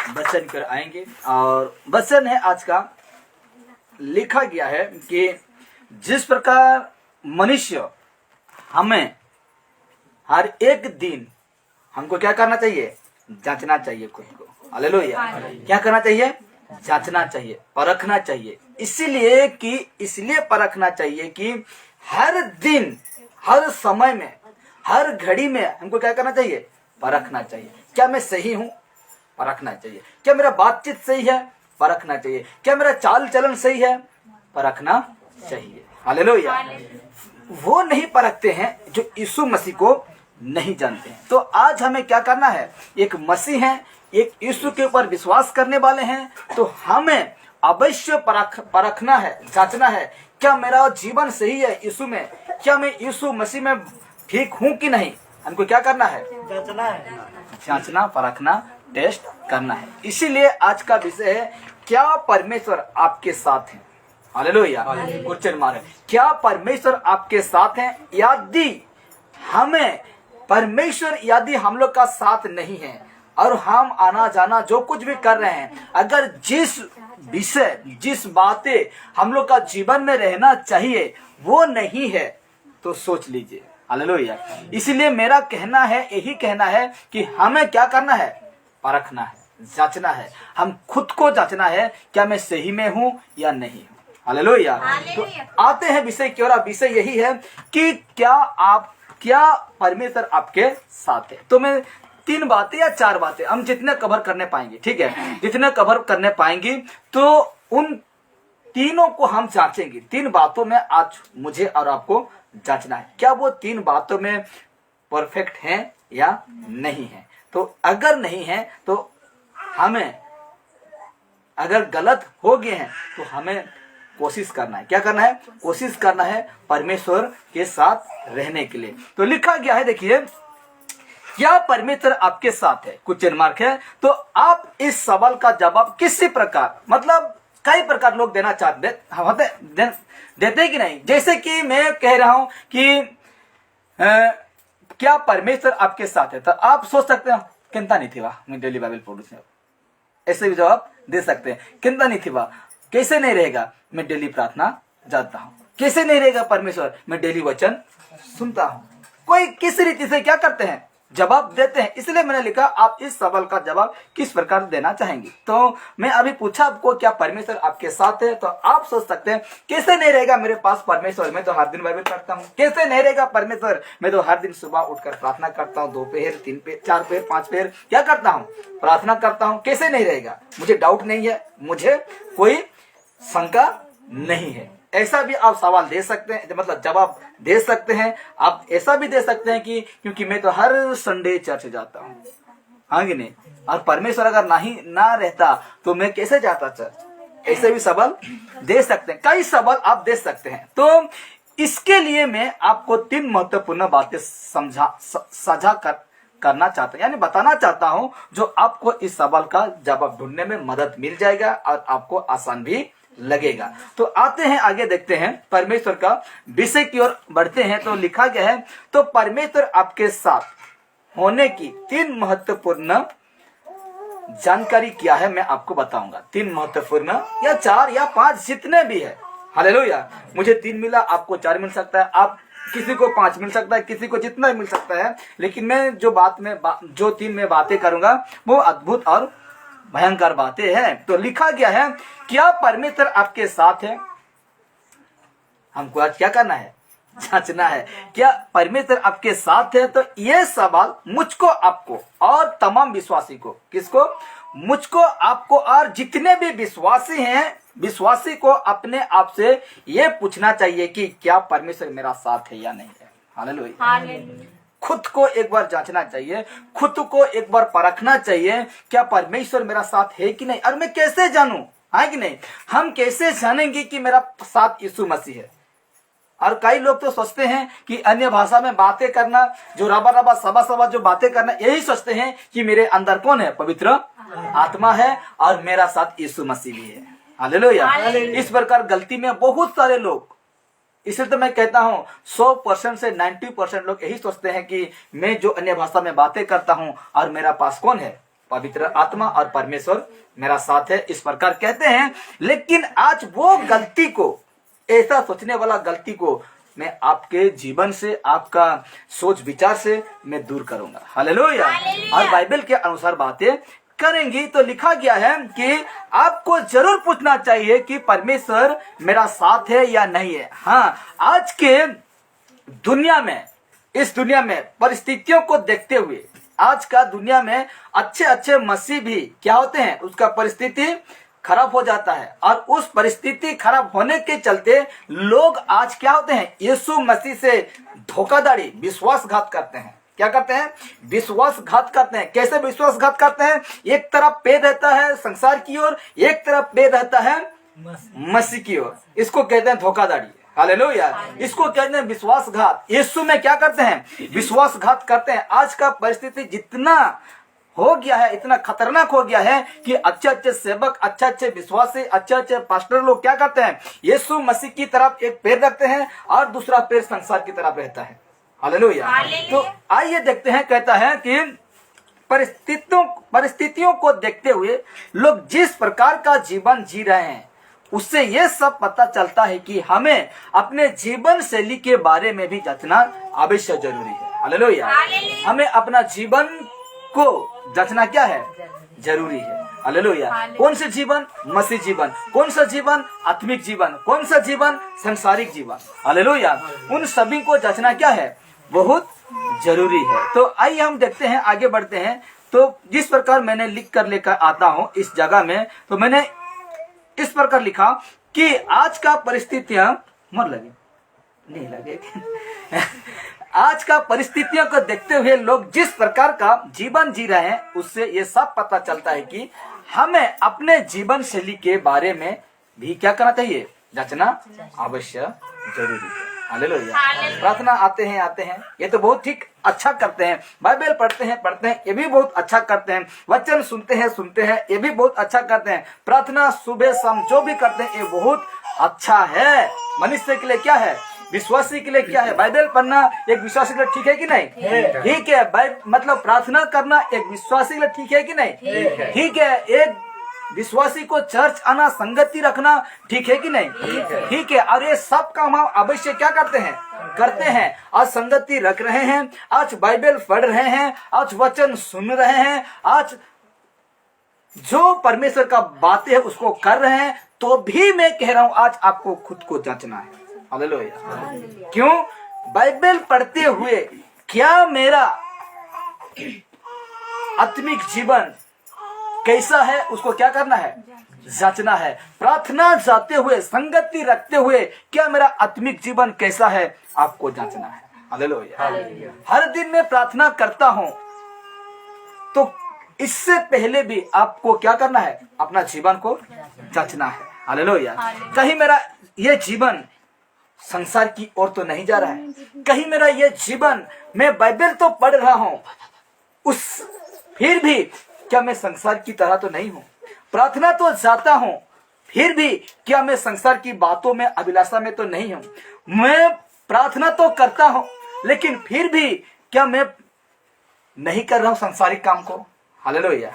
वचन कर आएंगे। और वचन है आज का, लिखा गया है कि जिस प्रकार मनुष्य हमें हर एक दिन हमको क्या करना चाहिए, जांचना चाहिए खुद को। हालेलुया। क्या करना चाहिए, जांचना चाहिए, परखना चाहिए। इसलिए परखना चाहिए कि हर दिन, हर समय में, हर घड़ी में हमको क्या करना चाहिए, परखना चाहिए। क्या मैं सही हूं, परखना चाहिए। क्या मेरा बातचीत सही है, परखना चाहिए। क्या मेरा चाल चलन सही है, परखना चाहिए। हालेलुया। वो नहीं परखते हैं जो यीशु मसीह को नहीं जानते हैं। तो आज हमें क्या करना है, एक मसीह है, एक यीशु के ऊपर विश्वास करने वाले हैं, तो हमें अवश्य परखना है, जांचना है। क्या मेरा जीवन सही है यीशु में, क्या मैं यीशु मसीह में ठीक हूं कि नहीं, हमको क्या करना है, जांचना है, जांचना, परखना, टेस्ट करना है। इसीलिए आज का विषय है, क्या परमेश्वर आपके साथ है। हालेलुया। क्वेश्चन मार्क, क्या परमेश्वर आपके साथ है। यदि हम लोग का साथ नहीं है और हम आना जाना जो कुछ भी कर रहे हैं, अगर जिस विषय, जिस बातें हम लोग का जीवन में रहना चाहिए वो नहीं है, तो सोच लीजिए। हालेलुया। इसलिए मेरा कहना है, यही कहना है कि हमें क्या करना है, परखना है, जांचना है। हम खुद को जांचना है, क्या मैं सही में हूं या नहीं हूं। हालेलुया। तो आते हैं विषय की ओर। विषय यही है कि क्या परमेश्वर आपके साथ है। तो मैं 3 बातें या 4 बातें, हम जितने कवर करने पाएंगे, ठीक है, जितने कवर करने पाएंगे, तो उन तीनों को हम जांचेंगे। 3 बातों में आज मुझे और आपको जांचना है, क्या वो 3 बातों में परफेक्ट हैं या नहीं है। तो अगर नहीं है तो हमें, अगर गलत हो गए हैं तो हमें कोशिश करना है। क्या करना है, कोशिश करना है परमेश्वर के साथ रहने के लिए। तो लिखा गया है, देखिए, क्या परमेश्वर आपके साथ है, क्वेश्चन मार्क है। तो आप इस सवाल का जवाब किसी प्रकार, मतलब कई प्रकार लोग देना चाहते देते कि नहीं। जैसे कि मैं कह रहा हूं कि क्या परमेश्वर आपके साथ है, तो आप सोच सकते हो चिंता नहीं थी वाह, मैं डेली बाइबल पढ़ूं, ऐसे भी जवाब दे सकते हैं। चिंता नहीं थी वाह, कैसे नहीं रहेगा, मैं डेली प्रार्थना जाता हूं। कैसे नहीं रहेगा परमेश्वर, मैं डेली वचन सुनता हूं। कोई किस रीति से क्या करते हैं, जवाब देते हैं। इसलिए मैंने लिखा, आप इस सवाल का जवाब किस प्रकार देना चाहेंगे। तो मैं अभी पूछा आपको, क्या परमेश्वर आपके साथ है, तो आप सोच सकते हैं कैसे नहीं रहेगा मेरे पास परमेश्वर, मैं तो हर दिन बाइबल पढ़ता हूँ। कैसे नहीं रहेगा परमेश्वर, मैं तो हर दिन सुबह उठकर प्रार्थना करता हूँ, 2 पहर, 3 पहर, 4 पहर, 5 पहर क्या करता हूँ, प्रार्थना करता हूँ। कैसे नहीं रहेगा, मुझे डाउट नहीं है, मुझे कोई शंका नहीं है। ऐसा भी आप सवाल दे सकते हैं, मतलब जवाब दे सकते हैं। आप ऐसा भी दे सकते हैं कि क्योंकि मैं तो हर संडे चर्च जाता हूँ, हाँ कि नहीं, और परमेश्वर अगर ना रहता तो मैं कैसे जाता चर्च। ऐसे भी सवाल दे सकते हैं, कई सवाल आप दे सकते हैं। तो इसके लिए मैं आपको 3 महत्वपूर्ण बातें साझा करना चाहता हूं, यानी बताना चाहता हूं, जो आपको इस सवाल का जवाब ढूंढने में मदद मिल जाएगा और आपको आसान भी लगेगा। तो आते हैं आगे, देखते हैं परमेश्वर का विषय की ओर बढ़ते हैं। तो लिखा गया है, तो परमेश्वर आपके साथ होने की 3 महत्वपूर्ण जानकारी क्या है, मैं आपको बताऊंगा। 3 महत्वपूर्ण, या 4 या 5 जितने भी है। हालेलुया। मुझे 3 मिला, आपको 4 मिल सकता है, आप किसी को 5 मिल सकता है, किसी को जितना मिल सकता है। लेकिन मैं जो 3 में बातें करूंगा वो अद्भुत और भयंकर बातें हैं। तो लिखा गया है, क्या परमेश्वर आपके साथ है। हमको आज क्या करना है, जांचना है, क्या परमेश्वर आपके साथ है। तो यह सवाल मुझको, आपको और तमाम विश्वासी को, किसको, मुझको, आपको और जितने भी विश्वासी हैं, विश्वासी को अपने आप से यह पूछना चाहिए कि क्या परमेश्वर मेरा साथ है या नहीं है। हालेलुया। खुद को एक बार जांचना चाहिए, खुद को एक बार परखना चाहिए, क्या परमेश्वर मेरा साथ है कि नहीं। और मैं कैसे जानूं, है कि नहीं, हम कैसे जानेंगे कि मेरा साथ यीशु मसीह है। और कई लोग तो सोचते हैं कि अन्य भाषा में बातें करना, जो रबा सबा जो बातें करना, यही सोचते हैं कि मेरे अंदर कौन है, पवित्र आत्मा है और मेरा साथ यीशु मसीह भी है। हालेलुया। इस प्रकार गलती में बहुत सारे लोग, इसलिए तो मैं कहता हूं 100% से 90% लोग यही सोचते हैं कि मैं जो अन्य भाषा में बातें करता हूं और मेरा पास कौन है, पवित्र आत्मा और परमेश्वर मेरा साथ है, इस प्रकार कहते हैं। लेकिन आज वो गलती को, ऐसा सोचने वाला गलती को मैं आपके जीवन से, आपका सोच विचार से मैं दूर करूंगा। हालेलुया। और बाइबल के अनुसार बातें करेंगी। तो लिखा गया है कि आपको जरूर पूछना चाहिए कि परमेश्वर मेरा साथ है या नहीं है। हाँ, आज के दुनिया में, इस दुनिया में परिस्थितियों को देखते हुए, आज का दुनिया में अच्छे अच्छे मसीह भी क्या होते हैं, उसका परिस्थिति खराब हो जाता है। और उस परिस्थिति खराब होने के चलते लोग आज क्या होते हैं, यीशु मसीह से धोखाधड़ी, विश्वासघात करते हैं। क्या करते हैं? विश्वासघात करते हैं। कैसे विश्वासघात करते हैं? एक तरफ पैर रहता है संसार की ओर, एक तरफ पैर रहता है मसीह की ओर। इसको कहते हैं धोखाधड़ी। हालेलुया। इसको कहते हैं विश्वासघात। यीशु में क्या करते हैं? विश्वासघात करते हैं। आज का परिस्थिति जितना हो गया है, इतना खतरनाक हो गया है कि अच्छे अच्छे सेवक, अच्छे अच्छे विश्वासी, अच्छे अच्छे पास्टर लोग क्या करते हैं, यीशु मसीह की तरफ एक पैर रखते हैं और दूसरा पैर संसार की तरफ रहता है। हालेलुया। तो आइए देखते हैं, कहता है कि परिस्थितियों को देखते हुए लोग जिस प्रकार का जीवन जी रहे हैं, उससे यह सब पता चलता है कि हमें अपने जीवन शैली के बारे में भी जांचना अवश्य जरूरी है। हालेलुया। हमें अपना जीवन को जांचना क्या है? जरूरी है। हालेलुया। कौन से जीवन? मसीह जीवन। कौन सा जीवन? आत्मिक जीवन। कौन सा जीवन? सांसारिक जीवन। हालेलुया। उन सभी को जांचना क्या है? बहुत जरूरी है। तो आइए हम देखते हैं, आगे बढ़ते हैं। तो जिस प्रकार मैंने लिख कर लेकर आता हूं इस जगह में, तो मैंने इस प्रकार लिखा कि आज का परिस्थितियां मर लगे नहीं लगे आज का परिस्थितियों को देखते हुए लोग जिस प्रकार का जीवन जी रहे हैं, उससे ये सब पता चलता है कि हमें अपने जीवन शैली के बारे में भी क्या करना चाहिए? जांचना अवश्य जरूरी है। हालेलुया। प्रार्थना आते हैं, ये तो बहुत ठीक अच्छा करते हैं। बाइबल पढ़ते हैं, ये भी बहुत अच्छा करते हैं। वचन सुनते हैं, ये भी बहुत अच्छा करते हैं। प्रार्थना सुबह शाम जो भी करते हैं, ये बहुत अच्छा है। मनुष्य के लिए क्या है? विश्वासी के लिए क्या है? बाइबल पढ़ना एक विश्वासी के लिए ठीक है कि नहीं? ठीक है। मतलब प्रार्थना करना एक विश्वासी के लिए ठीक है कि नहीं? ठीक है। एक विश्वासी को चर्च आना, संगति रखना ठीक है कि नहीं? ठीक है। और ये सब काम हम अवश्य क्या करते हैं? आज संगति रख रहे हैं, आज बाइबल पढ़ रहे हैं, आज वचन सुन रहे हैं, आज जो परमेश्वर का बातें है उसको कर रहे हैं। तो भी मैं कह रहा हूं, आज आपको खुद को जांचना है। हालेलुया। क्यों? बाइबल पढ़ते हुए क्या मेरा आत्मिक जीवन कैसा है, उसको क्या करना है? जांचना है। प्रार्थना जाते हुए, संगति रखते हुए क्या मेरा आत्मिक जीवन कैसा है, आपको जांचना है। हालेलुया। हर दिन मैं प्रार्थना करता हूं, तो इससे पहले भी आपको क्या करना है? अपना जीवन को जांचना है। हालेलुया। कहीं मेरा ये जीवन संसार की ओर तो नहीं जा रहा है? कहीं मेरा ये जीवन, मैं बाइबल तो पढ़ रहा हूं, फिर भी क्या मैं संसार की तरह तो नहीं हूं? प्रार्थना तो जाता हूं, फिर भी क्या मैं संसार की बातों में, अभिलाषा में तो नहीं हूं? मैं प्रार्थना तो करता हूं, लेकिन फिर भी क्या मैं नहीं कर रहा हूं संसारिक काम को? हालेलुया।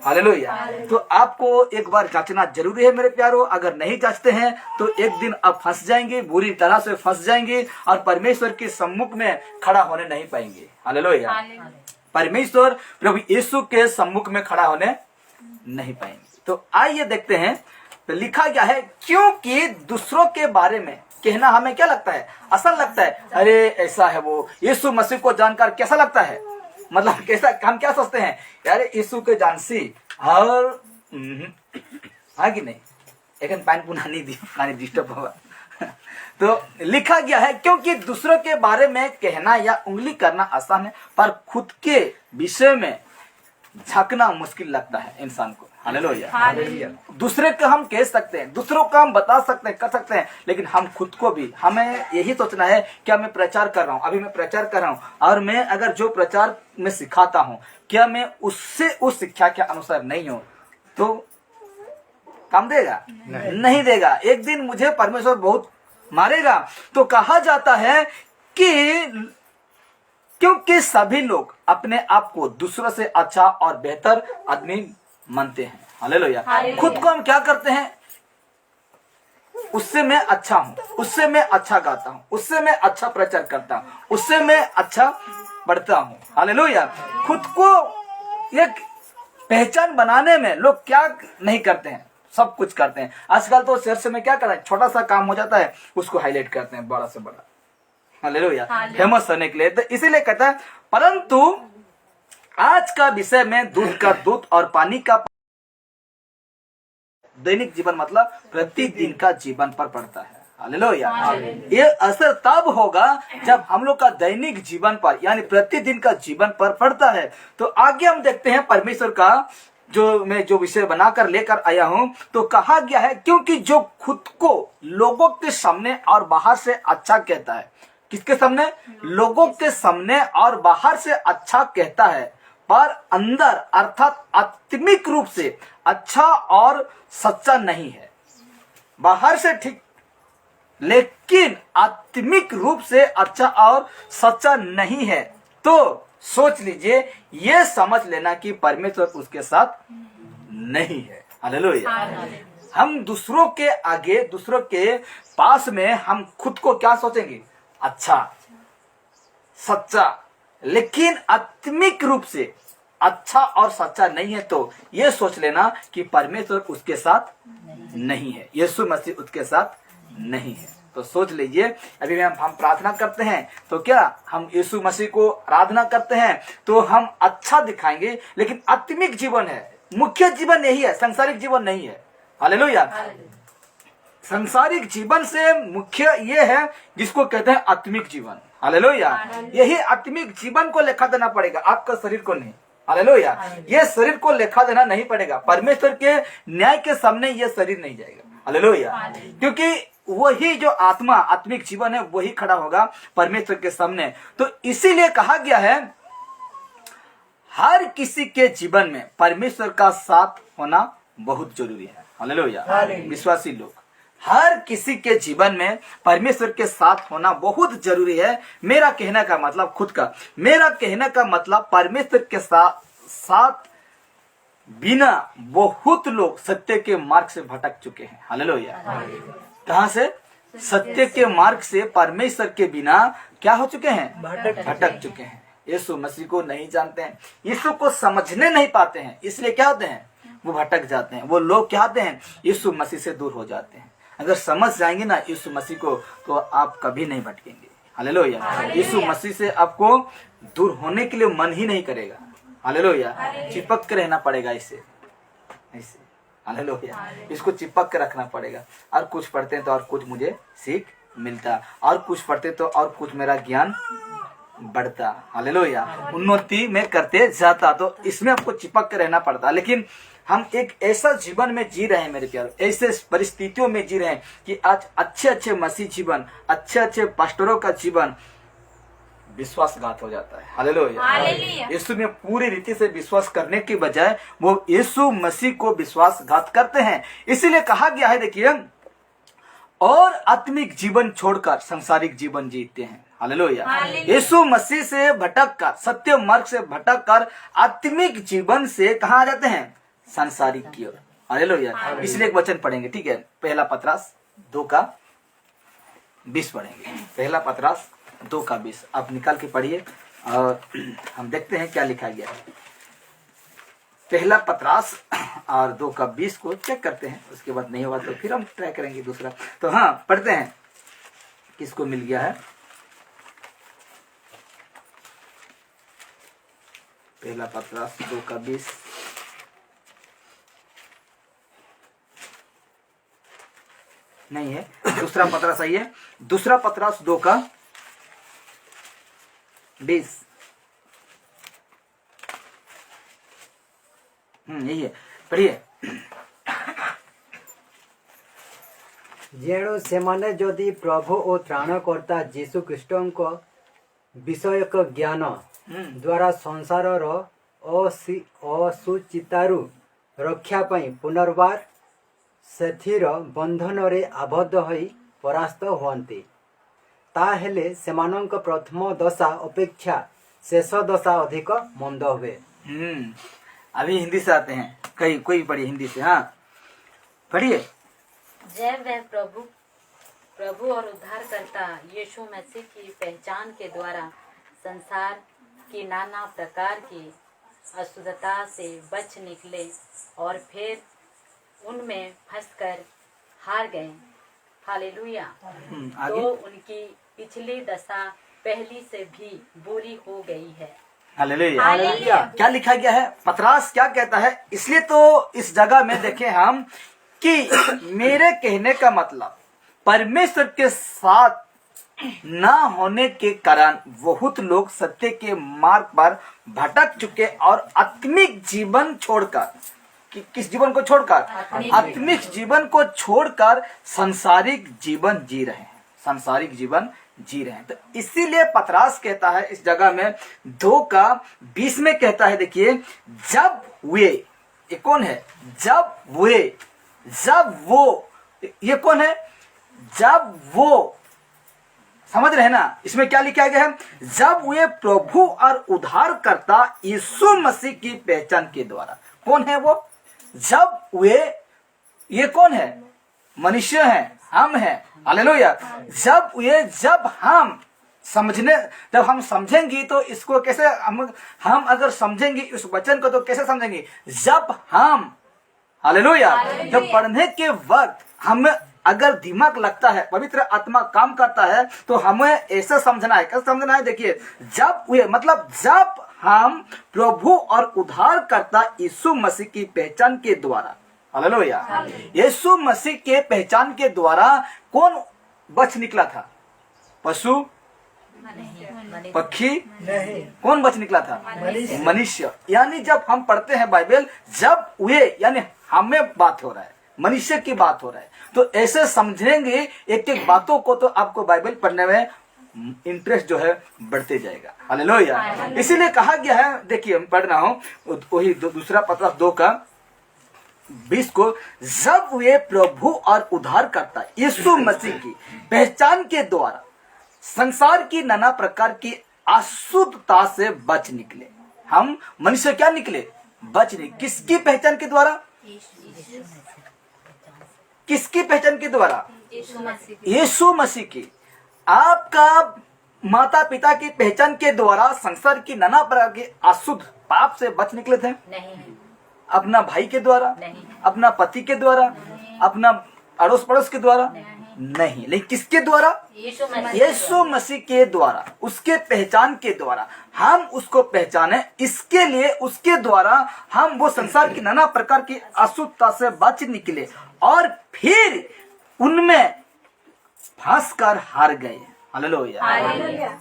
हालेलुया। तो आपको एक बार जांचना जरूरी है मेरे प्यारों। अगर नहीं जांचते हैं तो एक दिन आप फंस जाएंगे, बुरी तरह से फंस जाएंगे और परमेश्वर के सम्मुख में खड़ा होने नहीं पाएंगे। हालेलुया। परमेश्वर प्रभु यीशु के सम्मुख में खड़ा होने नहीं पाएंगे। तो आइए देखते हैं। तो लिखा गया है, क्योंकि दूसरों के बारे में कहना हमें क्या लगता है? आसान लगता है। अरे ऐसा है वो, यीशु मसीह को जानकर कैसा लगता है? मतलब कैसा, हम क्या सोचते हैं? यार यीशु के जानसी और हाँ कि नहीं, एक पैन पुनानी डिस्टर्ब होगा। तो लिखा गया है, क्योंकि दूसरों के बारे में कहना या उंगली करना आसान है, पर खुद के विषय में झांकना मुश्किल लगता है इंसान को। हालेलुया। दूसरे को हम कह सकते हैं, दूसरों को हम बता सकते हैं, कर सकते हैं, लेकिन हम खुद को भी, हमें यही सोचना है, क्या मैं प्रचार कर रहा हूँ, अभी मैं प्रचार कर रहा हूँ, और मैं अगर जो प्रचार में सिखाता हूँ, क्या मैं उससे, उस शिक्षा के अनुसार नहीं हूँ, तो काम देगा? नहीं देगा। एक दिन मुझे परमेश्वर बहुत मारेगा। तो कहा जाता है कि क्योंकि सभी लोग अपने आप को दूसरों से अच्छा और बेहतर आदमी मानते हैं। हालेलुया। खुद को हम क्या करते हैं, उससे मैं अच्छा हूं, उससे मैं अच्छा गाता हूं, उससे मैं अच्छा प्रचार करता हूं, उससे मैं अच्छा पढ़ता हूं। हालेलुया। खुद को एक पहचान बनाने में लोग क्या नहीं करते हैं, सब कुछ करते हैं। आजकल तो चर्च में क्या कर रहे हैं, छोटा सा काम हो जाता है उसको हाईलाइट करते हैं बड़ा से बड़ा। हालेलुया। फेमस होने के लिए। तो इसीलिए कहता है, परंतु आज का विषय में दूध का दूध और पानी का दैनिक जीवन मतलब प्रतिदिन का जीवन पर पड़ता है। हालेलुया। ये असर तब होगा जब हम लोग का दैनिक जीवन पर यानी प्रतिदिन का जीवन पर पड़ता है। तो आगे हम देखते हैं परमेश्वर का जो विषय बनाकर लेकर आया हूं, तो कहा गया है, क्योंकि जो खुद को लोगों के सामने और बाहर से अच्छा कहता है, किसके सामने, लोगों के सामने और बाहर से अच्छा कहता है, पर अंदर अर्थात आत्मिक रूप से अच्छा और सच्चा नहीं है। बाहर से ठीक, लेकिन आत्मिक रूप से अच्छा और सच्चा नहीं है। तो सोच लीजिए, ये समझ लेना कि परमेश्वर उसके साथ नहीं है। हालेलुया। हम दूसरों के आगे, दूसरों के पास में हम खुद को क्या सोचेंगे, अच्छा, सच्चा, लेकिन आत्मिक रूप से अच्छा और सच्चा नहीं है। तो यह सोच लेना कि परमेश्वर उसके साथ नहीं है, यीशु मसीह उसके साथ नहीं है। तो सोच लीजिए, अभी हम प्रार्थना करते हैं तो क्या हम यीशु मसीह को आराधना करते हैं तो हम अच्छा दिखाएंगे, लेकिन आत्मिक जीवन है, मुख्य जीवन यही है, सांसारिक जीवन नहीं है। हालेलुया। सांसारिक जीवन से मुख्य ये है जिसको कहते हैं आत्मिक जीवन। हालेलुया। यही आत्मिक जीवन को लेखा देना पड़ेगा, आपका शरीर को नहीं। हालेलुया। ये शरीर को लेखा देना नहीं पड़ेगा, परमेश्वर के न्याय के सामने ये शरीर नहीं जाएगा। हालेलुया। क्योंकि वही जो आत्मा, आत्मिक जीवन है, वही खड़ा होगा परमेश्वर के सामने। तो इसीलिए कहा गया है, हर किसी के जीवन में परमेश्वर का साथ होना बहुत जरूरी है। हालेलुया। विश्वासी लोग, हर किसी के जीवन में परमेश्वर के साथ होना बहुत जरूरी है। मेरा कहने का मतलब, खुद का मेरा कहने का मतलब, परमेश्वर के साथ बिना बहुत लोग सत्य के मार्ग से भटक चुके हैं। हालेलुया। कहां से, सत्य के मार्ग से परमेश्वर के बिना क्या हो चुके हैं, भटक चुके हैं। यीशु मसीह को नहीं जानते हैं, यीशु को समझने नहीं पाते हैं, इसलिए क्या होते हैं, वो भटक जाते हैं। वो लोग क्या होते हैं, यीशु मसीह से दूर हो जाते हैं। अगर समझ जाएंगे ना यीशु मसीह को, तो आप कभी नहीं भटकेंगे। हालेलुया। यीशु मसीह से आपको दूर होने के लिए मन ही नहीं करेगा। हालेलुया। चिपक के रहना पड़ेगा इससे, ऐसे। हालेलुया। इसको चिपक के रखना पड़ेगा। और कुछ पढ़ते हैं तो और कुछ मुझे सीख मिलता, और कुछ पढ़ते तो और कुछ मेरा ज्ञान बढ़ता। हालेलुया। उन्नति में करते जाता। तो इसमें आपको चिपक के रहना पड़ता। लेकिन हम एक ऐसा जीवन में जी रहे हैं मेरे प्यारे, ऐसे परिस्थितियों में जी रहे हैं कि आज अच्छे अच्छे मसीह जीवन, अच्छे अच्छे पास्टरों का जीवन विश्वासघात हो जाता है। हालेलुया। यीशु में पूरी रीति से विश्वास करने की बजाय वो यीशु मसीह को विश्वासघात करते हैं। इसीलिए कहा गया है, देखिए, और आत्मिक जीवन छोड़कर सांसारिक जीवन जीते हैं। हालेलुया। यीशु मसीह से भटक कर, सत्य मार्ग से भटक कर आत्मिक जीवन से कहाँ आ जाते हैं, सांसारिक की ओर। हालेलुया। इसलिए एक वचन पढ़ेंगे, ठीक है, पहला पतरस 2:20 पढ़ेंगे। पहला पतरस 2:20 आप निकाल के पढ़िए और हम देखते हैं क्या लिखा गया है। पहला पतरस और 2:20 को चेक करते हैं, उसके बाद नहीं होगा तो फिर हम ट्राई करेंगे दूसरा। तो हाँ, पढ़ते हैं, किसको मिल गया है। पहला पतरस 2:20 नहीं है, दूसरा पतरस आई है, दूसरा पतरस 2:20 यही है, पढ़िए। जेणु सेमाने जदि प्रभु और त्राणकर्ता जीशु ख्रीष्टଙ୍କ विषयक ज्ञान द्वारा संसारर असुचितारु रक्षा पाई पुनर्बार सेथिर बंधन रे आबद्ध होई परास्त हुअन्ति, ताहेले सेमानंक प्रथम दशा अपेक्षा शेष दशा अधिक मंद हुए। अभी हिंदी से आते हैं, कहीं कोई पढ़िए हिंदी से। हाँ पढ़िए। जब वह प्रभु और उद्धारकर्ता यीशु मसीह की पहचान के द्वारा संसार की नाना प्रकार की अशुद्धता से बच निकले और फिर उनमें फंसकर हार गए। हालेलुया। आगे। तो उनकी पिछली दशा पहली से भी बुरी हो गई है। हालेलुया। हालेलुया। क्या लिखा गया है, पतरस क्या कहता है? इसलिए तो इस जगह में देखें हम कि मेरे कहने का मतलब परमेश्वर के साथ ना होने के कारण बहुत लोग सत्य के मार्ग पर भटक चुके और आत्मिक जीवन छोड़कर, किस जीवन को छोड़कर? आत्मिक जीवन को छोड़कर सांसारिक जीवन जी रहे हैं, सांसारिक जीवन जी रहे हैं। तो इसीलिए पतरस कहता है इस जगह में 2:20 में कहता है, देखिए, जब वे, ये कौन है? जब वो, ये कौन है? जब वो, समझ रहे हैं ना? इसमें क्या लिखा गया है? जब वे प्रभु और उद्धारकर्ता यीशु मसीह की पहचान के द्वारा। कौन है वो? जब वे, ये कौन है? मनुष्य हैं, हम हैं। हालेलुया। जब हम समझेंगे तो इसको कैसे हम अगर समझेंगे इस वचन को तो कैसे समझेंगे? जब हम, हालेलुया, जब पढ़ने के वक्त हमें अगर दिमाग लगता है, पवित्र आत्मा काम करता है, तो हमें ऐसा समझना है। कैसे समझना है? देखिए, जब वे, मतलब जब हम प्रभु और उद्धारकर्ता यीशु मसीह की पहचान के द्वारा, हालेलुया, यीशु मसीह के पहचान के द्वारा कौन बच निकला था? पशु, पक्षी? कौन बच निकला था? मनुष्य। यानी जब हम पढ़ते हैं बाइबल, जब वे, यानी हमें बात हो रहा है, मनुष्य की बात हो रहा है। तो ऐसे समझेंगे एक एक बातों को, तो आपको बाइबल पढ़ने में इंटरेस्ट जो है बढ़ते जाएगा। हालेलुया। इसीलिए कहा गया है, देखिए मैं पढ़ रहा हूं वही दूसरा पतरस 2:20 को, जब वे प्रभु और उद्धारकर्ता यीशु मसीह की पहचान के द्वारा संसार की नाना प्रकार की अशुद्धता से बच निकले। हम मनुष्य क्या निकले? बच निकले। किसकी पहचान के द्वारा? किसकी पहचान के द्वारा? यीशु मसीह की। आपका माता पिता की पहचान के द्वारा संसार की नाना प्रकार के अशुद्ध पाप से बच निकले थे? नहीं। अपना भाई के द्वारा? नहीं। अपना पति के द्वारा? अपना अड़ोस पड़ोस के द्वारा? नहीं। लेकिन किसके द्वारा? यीशु मसीह के द्वारा, उसके पहचान के द्वारा हम उसको पहचाने। इसके लिए उसके द्वारा हम वो संसार की नाना प्रकार की अशुद्धता से बच निकले और फिर उनमें फंस कर हार गए। Hallelujah,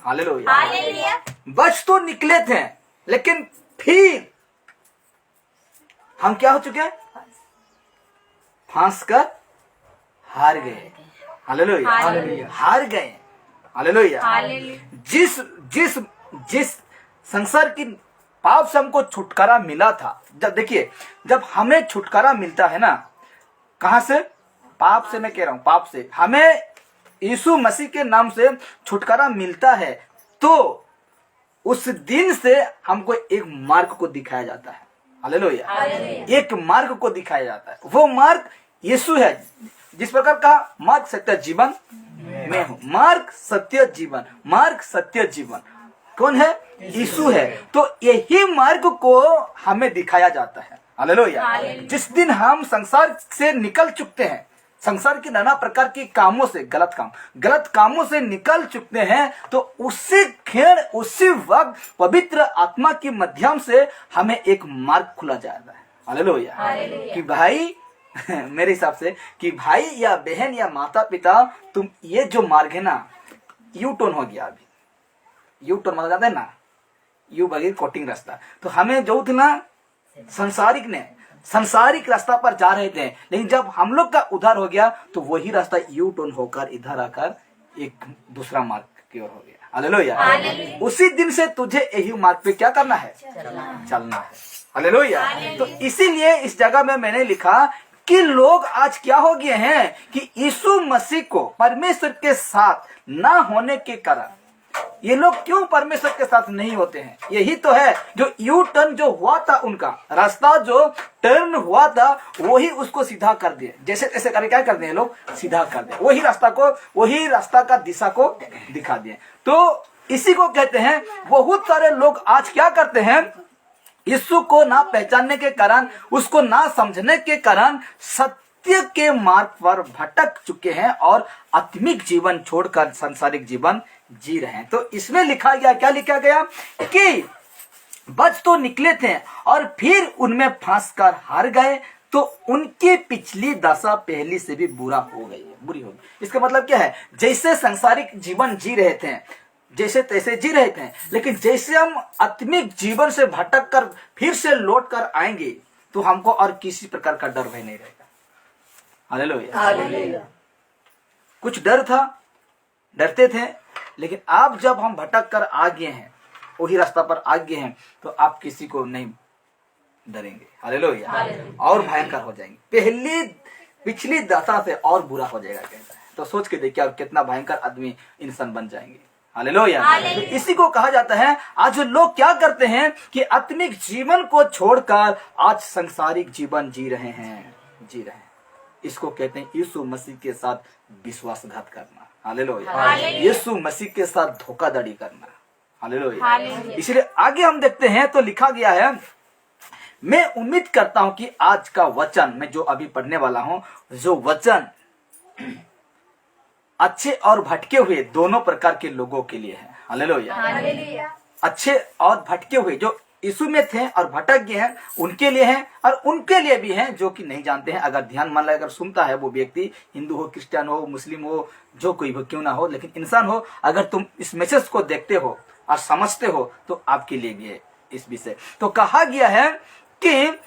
hallelujah. बच तो निकले थे, लेकिन फिर हम क्या हो चुके? फंस कर हार गए। हालेलुया, हार गए। हालेलुया। जिस संसार की पाप से हमको छुटकारा मिला था, जब देखिए, जब हमें छुटकारा मिलता है ना, कहां से? पाप से। मैं कह रहा हूं पाप से हमें यीशु मसीह के नाम से छुटकारा मिलता है, तो उस दिन से हमको एक मार्ग को दिखाया जाता है। हालेलुया। एक मार्ग को दिखाया जाता है। वो मार्ग यीशु है। जिस प्रकार कहा, मार्ग सत्य जीवन मैं हूं। मार्ग सत्य जीवन, मार्ग सत्य जीवन कौन है? यीशु है। तो यही मार्ग को हमें दिखाया जाता है। हालेलुया। जिस दिन हम संसार से निकल चुकते हैं, संसार के नाना प्रकार के कामों से, गलत कामों से निकल चुकते हैं, तो उसी क्षण, उसी वक्त पवित्र आत्मा के माध्यम से हमें एक मार्ग खुला जाता है। हालेलुया। कि भाई मेरे हिसाब से कि भाई या बहन या माता पिता, तुम ये जो मार्ग है ना, यू टर्न हो गया। अभी यू टर्न माना जाता है ना, यू बगैर कोटिंग रास्ता। तो हमें जो थी ना संसारिक रास्ता पर जा रहे थे, लेकिन जब हम लोग का उद्धार हो गया तो वही रास्ता यू टर्न होकर इधर आकर एक दूसरा मार्ग की ओर हो गया। हालेलुया। उसी दिन से तुझे यही मार्ग पे क्या करना है? चलना है। हालेलुया। तो इसीलिए इस जगह में मैंने लिखा कि लोग आज क्या हो गए हैं कि यीशु मसीह को परमेश्वर के साथ ना होने के कारण, ये लोग क्यों परमेश्वर के साथ नहीं होते हैं? यही तो है, जो यू टर्न जो हुआ था, उनका रास्ता जो टर्न हुआ था वही उसको सीधा कर दिए। जैसे तैसे करके क्या कर दिए लोग? सीधा कर दिए, वही रास्ता का दिशा को दिखा दिए। तो इसी को कहते हैं, बहुत सारे लोग आज क्या करते हैं, यीशु को ना पहचानने के कारण, उसको ना समझने के कारण सत्य के मार्ग पर भटक चुके हैं और आत्मिक जीवन छोड़कर सांसारिक जीवन जी रहे हैं। तो इसमें लिखा गया, क्या लिखा गया कि बच तो निकले थे और फिर उनमें फंस कर हार गए, तो उनकी पिछली दशा पहली से भी बुरी हो गई। इसका मतलब क्या है? जैसे सांसारिक जीवन जी रहे थे, जैसे तैसे जी रहे थे, लेकिन जैसे हम आत्मिक जीवन से भटक कर फिर से लौट कर आएंगे तो हमको और किसी प्रकार का डर भय नहीं रहेगा। हालेलुया। कुछ डर था, डरते थे, लेकिन अब जब हम भटक कर आ गए हैं, वही रास्ता पर आ गए हैं, तो आप किसी को नहीं डरेंगे। हालेलुया। और भयंकर हो जाएंगे, पिछली दशा से और बुरा हो जाएगा कहता है। तो सोच के देखिए आप कितना भयंकर आदमी इंसान बन जाएंगे। हालेलुया। तो इसी को कहा जाता है, आज लोग क्या करते हैं कि आत्मिक जीवन को छोड़कर आज सांसारिक जीवन जी रहे हैं। इसको कहते हैं यीशु मसीह के साथ विश्वासघात करना। हालेलुया। यीशु मसीह के साथ धोखाधड़ी करना। हालेलुया। इसलिए आगे हम देखते हैं तो लिखा गया है, मैं उम्मीद करता हूं कि आज का वचन, मैं जो अभी पढ़ने वाला हूं, जो वचन अच्छे और भटके हुए दोनों प्रकार के लोगों के लिए है। हालेलुया। अच्छे और भटके हुए जो यीशु में थे और भटक गए हैं, उनके लिए हैं, और उनके लिए भी हैं जो कि नहीं जानते हैं। अगर ध्यान मान लगाकर सुनता है वो व्यक्ति, हिंदू हो, क्रिश्चियन हो, मुस्लिम हो, जो कोई भी क्यों ना हो, लेकिन इंसान हो, अगर तुम इस मैसेज को देखते हो और समझते हो तो आपके लिए भी है इस विषय। तो कहा गया है कि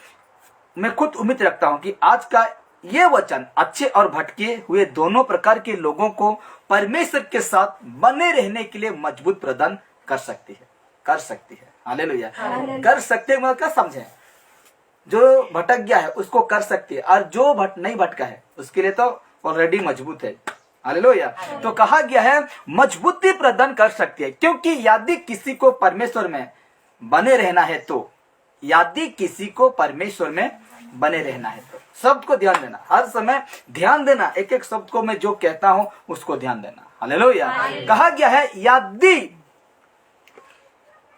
मैं खुद उम्मीद रखता हूं कि आज का ये वचन अच्छे और भटके हुए दोनों प्रकार के लोगों को परमेश्वर के साथ बने रहने के लिए मजबूत प्रदान कर सकती है। हालेलुया। कर सकते हैं मतलब क्या समझे? जो भटक गया है उसको कर सकती है, और जो नहीं भटका है उसके लिए तो ऑलरेडी मजबूत है। हालेलुया। तो कहा गया है मजबूती प्रदान कर सकती है, क्योंकि यदि किसी को परमेश्वर में बने रहना है तो, यदि किसी को परमेश्वर में बने रहना है तो शब्द को ध्यान देना, हर समय ध्यान देना, एक एक शब्द को मैं जो कहता हूं उसको ध्यान देना। हालेलुया। कहा गया है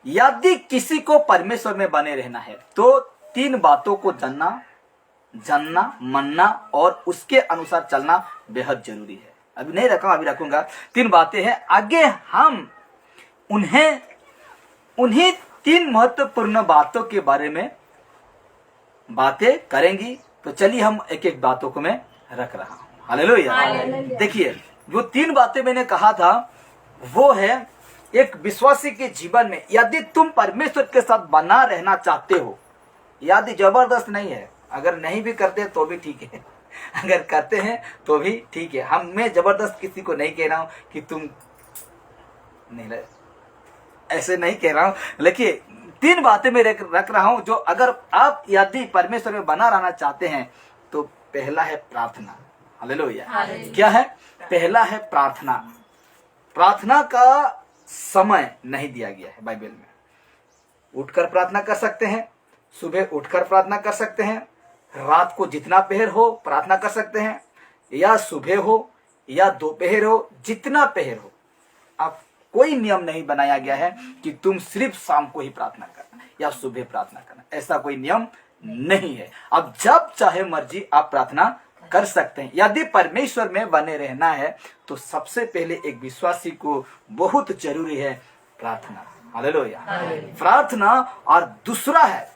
यदि किसी को परमेश्वर में बने रहना है तो 3 बातों को जानना, मानना और उसके अनुसार चलना बेहद जरूरी है। अभी नहीं रखा, अभी रखूंगा। 3 बातें हैं, आगे हम उन्हीं 3 महत्वपूर्ण बातों के बारे में बातें करेंगी। तो चलिए हम एक एक बातों को मैं रख रहा हूं। हालेलुया। देखिए, जो 3 बातें मैंने कहा था वो है, एक विश्वासी के जीवन में यदि तुम परमेश्वर के साथ बना रहना चाहते हो, यदि जबरदस्त नहीं है, अगर नहीं भी करते तो भी ठीक है, अगर करते हैं तो भी ठीक है। मैं जबरदस्त किसी को नहीं कह रहा हूं कि तुम नहीं, ऐसे नहीं कह रहा हूं, लेकिन 3 बातें मैं रख रहा हूं जो अगर आप यदि परमेश्वर में बना रहना चाहते हैं तो पहला है प्रार्थना। हालेलुया। क्या है? पहला है प्रार्थना। प्रार्थना का समय नहीं दिया गया है बाइबल में। उठकर प्रार्थना कर सकते हैं, सुबह उठकर प्रार्थना कर सकते हैं, रात को जितना पहर हो प्रार्थना कर सकते हैं, या सुबह हो या दोपहर हो, जितना पहर हो। आप कोई नियम नहीं बनाया गया है कि तुम सिर्फ शाम को ही प्रार्थना करना या सुबह प्रार्थना करना, ऐसा कोई नियम नहीं है। अब जब चाहे मर्जी आप प्रार्थना कर सकते हैं। यदि परमेश्वर में बने रहना है तो सबसे पहले एक विश्वासी को बहुत जरूरी है प्रार्थना। हालेलुया। प्रार्थना, और दूसरा है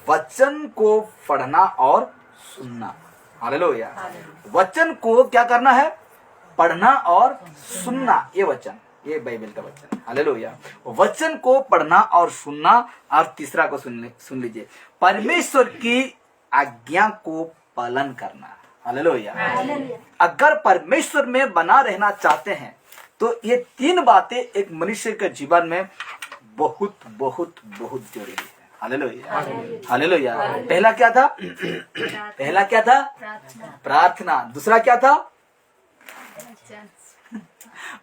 वचन को पढ़ना और सुनना। हालेलुया। वचन को क्या करना है? पढ़ना और सुनना। ये वचन, ये बाइबल का वचन। हालेलुया। वचन को पढ़ना और सुनना, और तीसरा को सुन लीजिए, परमेश्वर की आज्ञा को पालन करना। हालेलुया। अगर परमेश्वर में बना रहना चाहते हैं तो ये 3 बातें एक मनुष्य के जीवन में बहुत बहुत बहुत जरूरी है। हालेलुया। हालेलुया। पहला क्या था? प्रार्थना। दूसरा क्या था?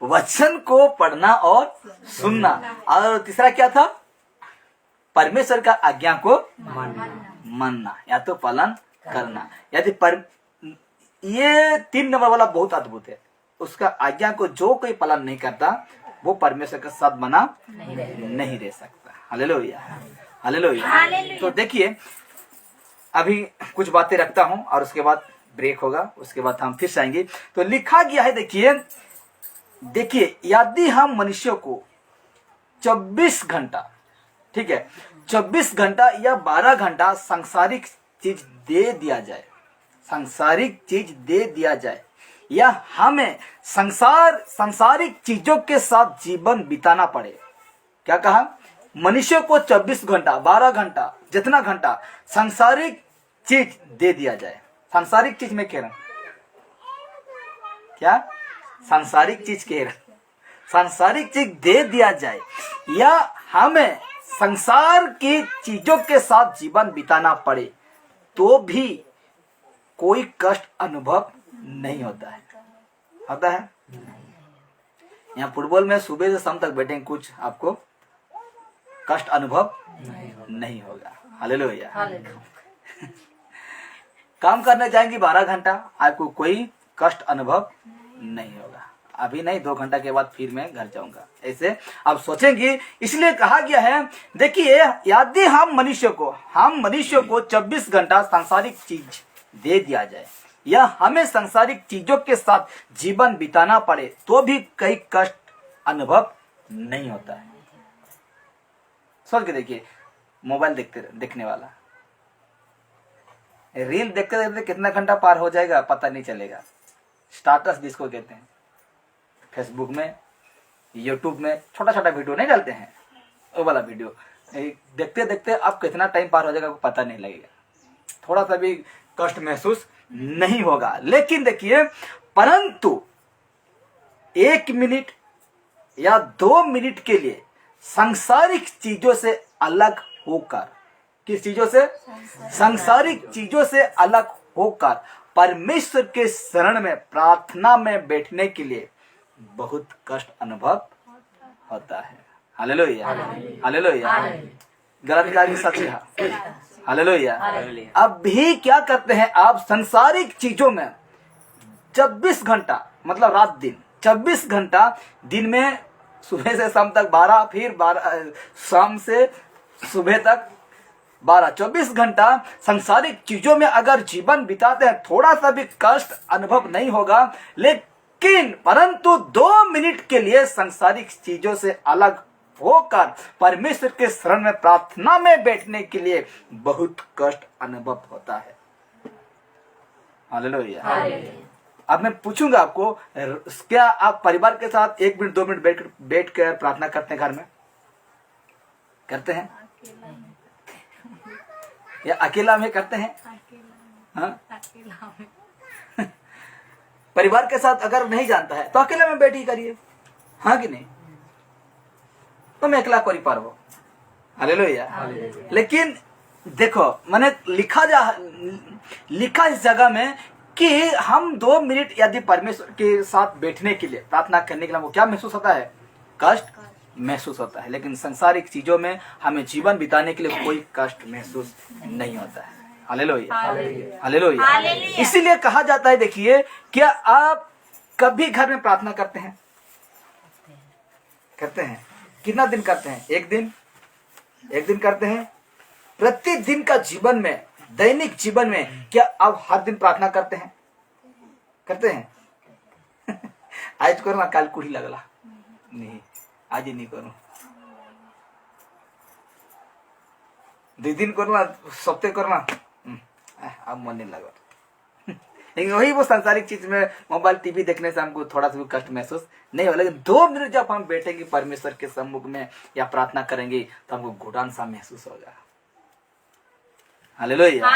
वचन को पढ़ना और सुनना, और तीसरा क्या था? परमेश्वर का आज्ञा को मानना या तो पालन करना। यदि ये 3 नंबर वाला बहुत अद्भुत है। उसका आज्ञा को जो कोई पालन नहीं करता वो परमेश्वर के साथ बना नहीं रह सकता। Hallelujah, hallelujah. तो देखिए, अभी कुछ बातें रखता हूं और उसके बाद ब्रेक होगा, उसके बाद हम फिर से आएंगे। तो लिखा गया है, देखिए यदि हम मनुष्य को 24 घंटा, ठीक है, 24 घंटा या 12 घंटा सांसारिक चीज दे दिया जाए, सांसारिक चीज दे दिया जाए, या हमें सांसारिक चीजों के साथ जीवन बिताना पड़े। क्या कहा? मनुष्य को 24 घंटा 12 घंटा जितना घंटा सांसारिक चीज दे दिया जाए। सांसारिक चीज में कह रहा हूं क्या? सांसारिक चीज कह रहा हूं, सांसारिक चीज दे दिया जाए या हमें संसार की चीजों के साथ जीवन बिताना पड़े तो भी कोई कष्ट अनुभव नहीं होता है। होता है? यहाँ फुटबॉल में सुबह से शाम तक बैठेंगे, कुछ आपको कष्ट अनुभव नहीं होगा। हालेलुया। काम करने जाएंगे 12 घंटा, आपको कोई कष्ट अनुभव नहीं होगा। अभी नहीं, 2 घंटा के बाद फिर मैं घर जाऊंगा, ऐसे आप सोचेंगे। इसलिए कहा गया है, देखिए यदि हम मनुष्य को 24 घंटा सांसारिक चीज दे दिया जाए या हमें सांसारिक चीजों के साथ जीवन बिताना पड़े तो भी कई कष्ट अनुभव नहीं होता है। सोच के देखिए, मोबाइल देखने वाला रील देखते देखते कितना घंटा पार हो जाएगा पता नहीं चलेगा। स्टाटस जिसको कहते हैं, फेसबुक में, यूट्यूब में छोटा छोटा वीडियो नहीं डालते हैं, वो वाला वीडियो देखते देखते आप कितना टाइम पार हो जाएगा पता नहीं लगेगा, थोड़ा सा भी कष्ट महसूस नहीं होगा। लेकिन देखिए, परंतु 1 मिनट या 2 मिनट के लिए सांसारिक चीजों से अलग होकर, किस चीजों से? सांसारिक चीजों से अलग होकर परमेश्वर के शरण में प्रार्थना में बैठने के लिए बहुत कष्ट अनुभव होता है। Hallelujah, hallelujah. गलत कार्य सच है। हालेलुया। अब भी क्या करते हैं आप? सांसारिक चीजों में 24 घंटा, मतलब रात दिन 24 घंटा, दिन में सुबह से शाम तक 12, फिर 12 शाम से सुबह तक 12, 24 घंटा सांसारिक चीजों में अगर जीवन बिताते हैं, थोड़ा सा भी कष्ट अनुभव नहीं होगा। लेकिन परंतु 2 मिनट के लिए सांसारिक चीजों से अलग होकर परमेश्वर के शरण में प्रार्थना में बैठने के लिए बहुत कष्ट अनुभव होता है। हालेलुया। अब मैं पूछूंगा आपको, क्या आप परिवार के साथ 1 मिनट 2 मिनट बैठ कर प्रार्थना करते हैं? घर में करते हैं या अकेला में करते हैं? हाँ? परिवार के साथ अगर नहीं जानता है तो अकेला में बैठ ही करिए, हाँ कि नहीं? तो मैं अकेला कर पार हो। हालेलुया। लेकिन देखो, मैंने लिखा इस जगह में कि हम 2 मिनट यदि परमेश्वर के साथ बैठने के लिए, प्रार्थना करने के लिए, हमको क्या महसूस होता है? कष्ट महसूस होता है। लेकिन सांसारिक चीजों में हमें जीवन बिताने के लिए कोई कष्ट महसूस नहीं होता है। Hallelujah, hallelujah. इसीलिए कहा जाता है, देखिए, क्या आप कभी घर में प्रार्थना करते हैं? करते हैं। कितना दिन करते हैं? 1 दिन? 1 दिन करते हैं? प्रतिदिन का जीवन में, दैनिक जीवन में क्या आप हर दिन प्रार्थना करते हैं? करते हैं? आज करो ना, काल कुड़ी लगला नहीं, आज ही नहीं करूं, 2 दिन करो ना, सप्ताह करो ना, अब मन नहीं लगा। लेकिन वही वो सांसारिक चीज में, मोबाइल टीवी देखने से हमको थोड़ा सा भी कष्ट महसूस नहीं होगा। लेकिन 2 मिनट जब हम बैठेंगे परमेश्वर के सम्मुख में या प्रार्थना करेंगे तो हमको घुटन सा महसूस होगा। Hallelujah,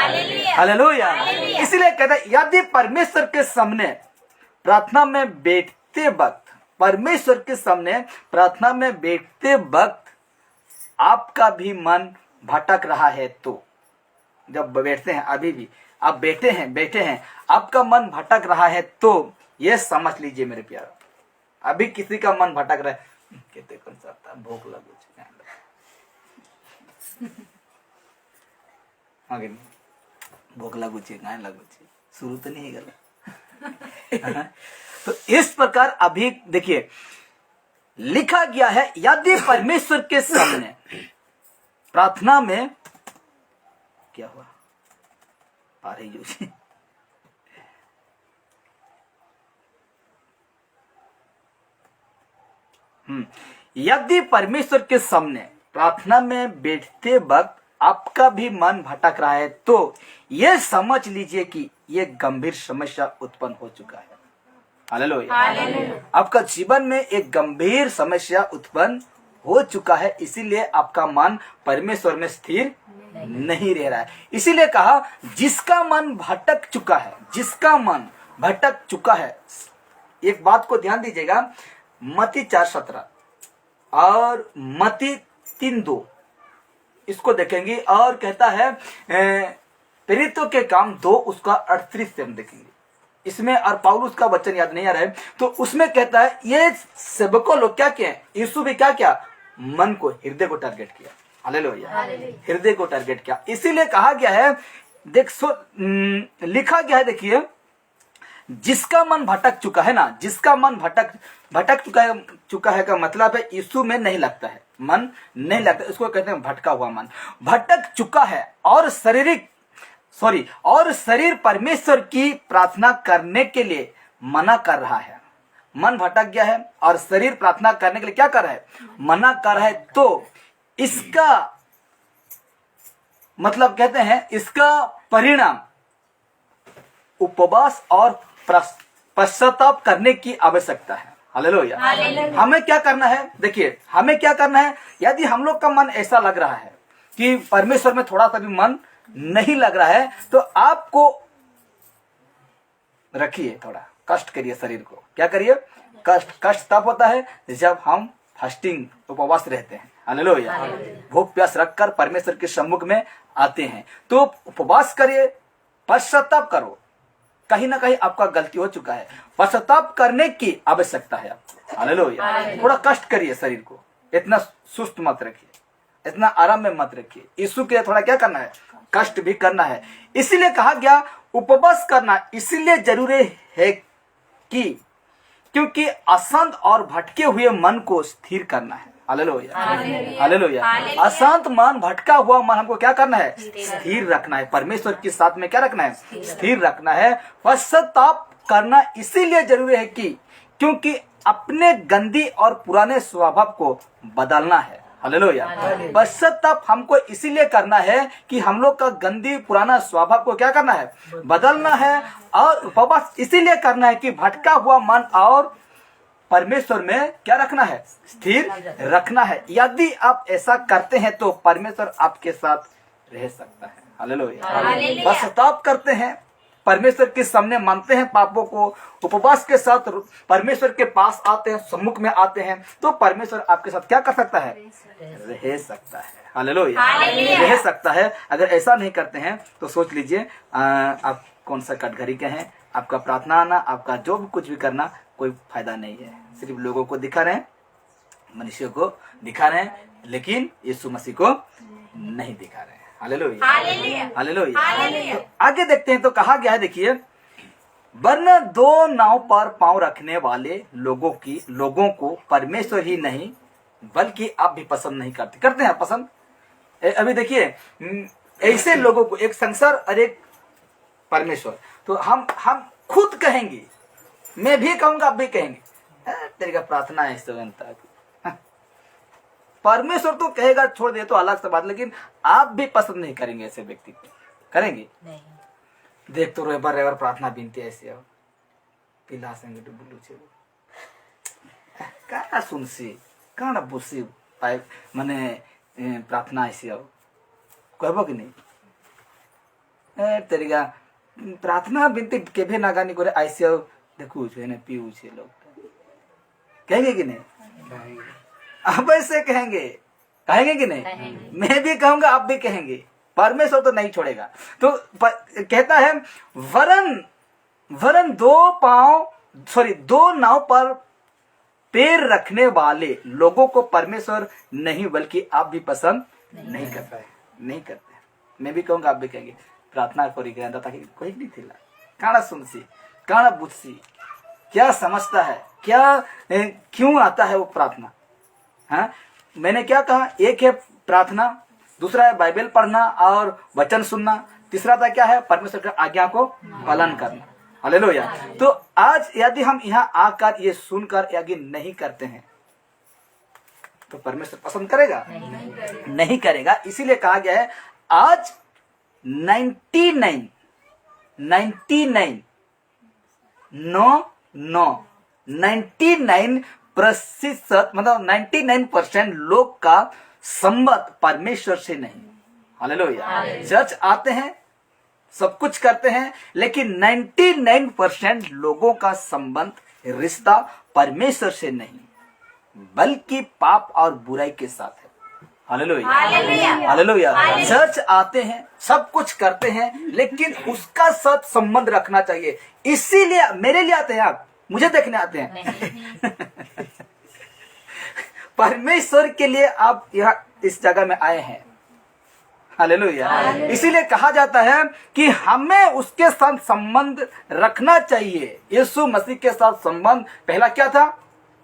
hallelujah. इसलिए कहते हैं, यदि परमेश्वर के सामने प्रार्थना में बैठते वक्त, परमेश्वर के सामने प्रार्थना में बैठते वक्त आपका भी मन भटक रहा है, तो जब बैठते हैं, अभी भी आप बैठे हैं, आपका मन भटक रहा है, तो ये समझ लीजिए मेरे प्यारे, अभी किसी का मन भटक रहा है, कहते कौन सा भूख लगू आगे भूख लगू गाय लगू शुरू तो नहीं गला। तो इस प्रकार अभी देखिए लिखा गया है, यदि परमेश्वर के सामने प्रार्थना में क्या हुआ आ रही जो यदि परमेश्वर के सामने प्रार्थना में बैठते वक्त आपका भी मन भटक रहा है तो ये समझ लीजिए कि ये गंभीर समस्या उत्पन्न हो चुका है। हालेलुया। आपका जीवन में एक गंभीर समस्या उत्पन्न हो चुका है, इसीलिए आपका मन परमेश्वर में स्थिर नहीं रह रहा है। इसीलिए कहा जिसका मन भटक चुका है, जिसका मन भटक चुका है। एक बात को ध्यान दीजिएगा, मत्ती 4:17 और मत्ती 3:2 इसको देखेंगे और कहता है प्रेरितों के काम 2 उसका 38 से हम देखेंगे इसमें, और पौलुस का वचन याद नहीं आ रहा है तो उसमें कहता है ये सेवकों लोग क्या किए, यीशु भी क्या किया, मन को, हृदय को टारगेट किया। हालेलुया। हृदय को टारगेट किया, इसीलिए कहा गया है, लिखा गया है, देखिए जिसका मन भटक चुका है ना, जिसका मन भटक चुका है का मतलब है यीशु में नहीं लगता है, मन नहीं लगता, इसको कहते हैं भटका हुआ मन, भटक चुका है और शरीर परमेश्वर की प्रार्थना करने के लिए मना कर रहा है। मन भटक गया है और शरीर प्रार्थना करने के लिए क्या कर रहा है, मना कर रहा है। तो इसका मतलब कहते हैं इसका परिणाम उपवास और पश्चाताप करने की आवश्यकता है। हालेलुया। हमें क्या करना है, देखिए हमें क्या करना है, यदि हम लोग का मन ऐसा लग रहा है कि परमेश्वर में थोड़ा सा भी मन नहीं लग रहा है तो आपको रखिए, थोड़ा कष्ट करिए शरीर को, क्या करिए, कष्ट तब होता है जब हम फास्टिंग उपवास रहते हैं। हालेलुया। भूख प्यास रखकर परमेश्वर के सम्मुख में आते हैं तो उपवास करिए, पश्चाताप करो, कहीं ना कहीं आपका गलती हो चुका है, पश्चाताप करने की आवश्यकता है आपको। हालेलुया। थोड़ा कष्ट करिए शरीर को, इतना सुस्त मत रखिए, इतना आराम में मत रखिए। यीशु के लिए थोड़ा क्या करना है, कष्ट भी करना है। इसीलिए कहा गया उपवास करना इसलिए जरूरी है कि क्योंकि अशांत और भटके हुए मन को स्थिर करना है। हालेलुया। हालेलुया। अशांत मन, भटका हुआ मन हमको क्या करना है, स्थिर रखना है, परमेश्वर के साथ में क्या रखना है, स्थिर रखना है। पश्चाताप करना इसीलिए जरूरी है कि क्योंकि अपने गंदी और पुराने स्वभाव को बदलना है। हालेलुया। पश्चाताप हमको इसीलिए करना है कि हम लोग का गंदी पुराना स्वभाव को क्या करना है, बदलना है। और उपवास इसीलिए करना है कि भटका हुआ मन और परमेश्वर में क्या रखना है, स्थिर रखना है। यदि आप ऐसा करते हैं तो परमेश्वर आपके साथ रह सकता है। हालेलुया। पश्चाताप करते हैं, परमेश्वर के सामने मानते हैं पापों को, उपवास के साथ परमेश्वर के पास आते हैं, सम्मुख में आते हैं तो परमेश्वर आपके साथ क्या कर सकता है, रह सकता है। हालेलुया। रह सकता है। अगर ऐसा नहीं करते हैं तो सोच लीजिए आप कौन सा कटघरी के हैं, आपका प्रार्थना आना, आपका जो भी कुछ भी करना कोई फायदा नहीं है। सिर्फ लोगों को दिखा रहे हैं, मनुष्यों को दिखा रहे हैं, लेकिन यीशु मसीह को नहीं दिखा रहे हैं। हालेलुया। हालेलुया। तो आगे देखते हैं तो कहा गया है, देखिए वरना 2 नाव पर पांव रखने वाले लोगों को परमेश्वर ही नहीं बल्कि आप भी पसंद नहीं करते हैं पसंद। अभी देखिए ऐसे लोगों को, एक संसार और एक परमेश्वर, तो हम खुद कहेंगे, मैं भी कहूंगा आप भी कहेंगे तेरे का प्रार्थना है इस बनता। परमेश्वर तो कहेगा छोड़ दे तो अलग से बात, लेकिन आप भी पसंद नहीं करेंगे ऐसे व्यक्ति को, करेंगे नहीं। देख तो रेबर प्रार्थना बिनती ऐसे आओ पिला संगे तो बुलू छे काना सुनसी काना बुसी पाए माने प्रार्थना ऐसे आओ कहबो कि नहीं, तेरी का प्रार्थना बिनती केभे ना गानी करे ऐसे आओ देखू छे ने पीऊ छे लोग, कहेंगे कि नहीं, आप ऐसे कहेंगे कि नहीं, मैं भी कहूंगा आप भी कहेंगे, परमेश्वर तो नहीं छोड़ेगा। तो कहता है वरन 2 नाव पर पैर रखने वाले लोगों को परमेश्वर नहीं बल्कि आप भी पसंद नहीं करते। मैं भी कहूंगा, आप भी कहेंगे प्रार्थना करी ताकि कोई नहीं थी काना सुनसी काना बुझसी, क्या समझता है, क्या क्यों आता है वो प्रार्थना। हाँ, मैंने क्या कहा, एक है प्रार्थना, दूसरा है बाइबल पढ़ना और वचन सुनना, तीसरा था क्या है, परमेश्वर की आज्ञा को पालन करना। हालेलुया। तो आज यदि हम यहाँ आकर ये सुनकर यदि नहीं करते हैं तो परमेश्वर पसंद करेगा? नहीं करेगा। इसीलिए कहा गया है आज 99% मतलब 99% लोग का संबंध परमेश्वर से नहीं। हालेलुया। चर्च आते हैं, सब कुछ करते हैं, लेकिन 99% लोगों का संबंध, रिश्ता परमेश्वर से नहीं बल्कि पाप और बुराई के साथ है। Hallelujah, hallelujah. चर्च आते हैं, सब कुछ करते हैं, लेकिन उसका साथ संबंध रखना चाहिए। इसीलिए मेरे लिए आते हैं आप, मुझे देखने आते हैं। परमेश्वर के लिए आप यहाँ इस जगह में आए हैं। हालेलुया। इसीलिए कहा जाता है कि हमें उसके साथ संबंध रखना चाहिए। यीशु मसीह के साथ संबंध पहला क्या था?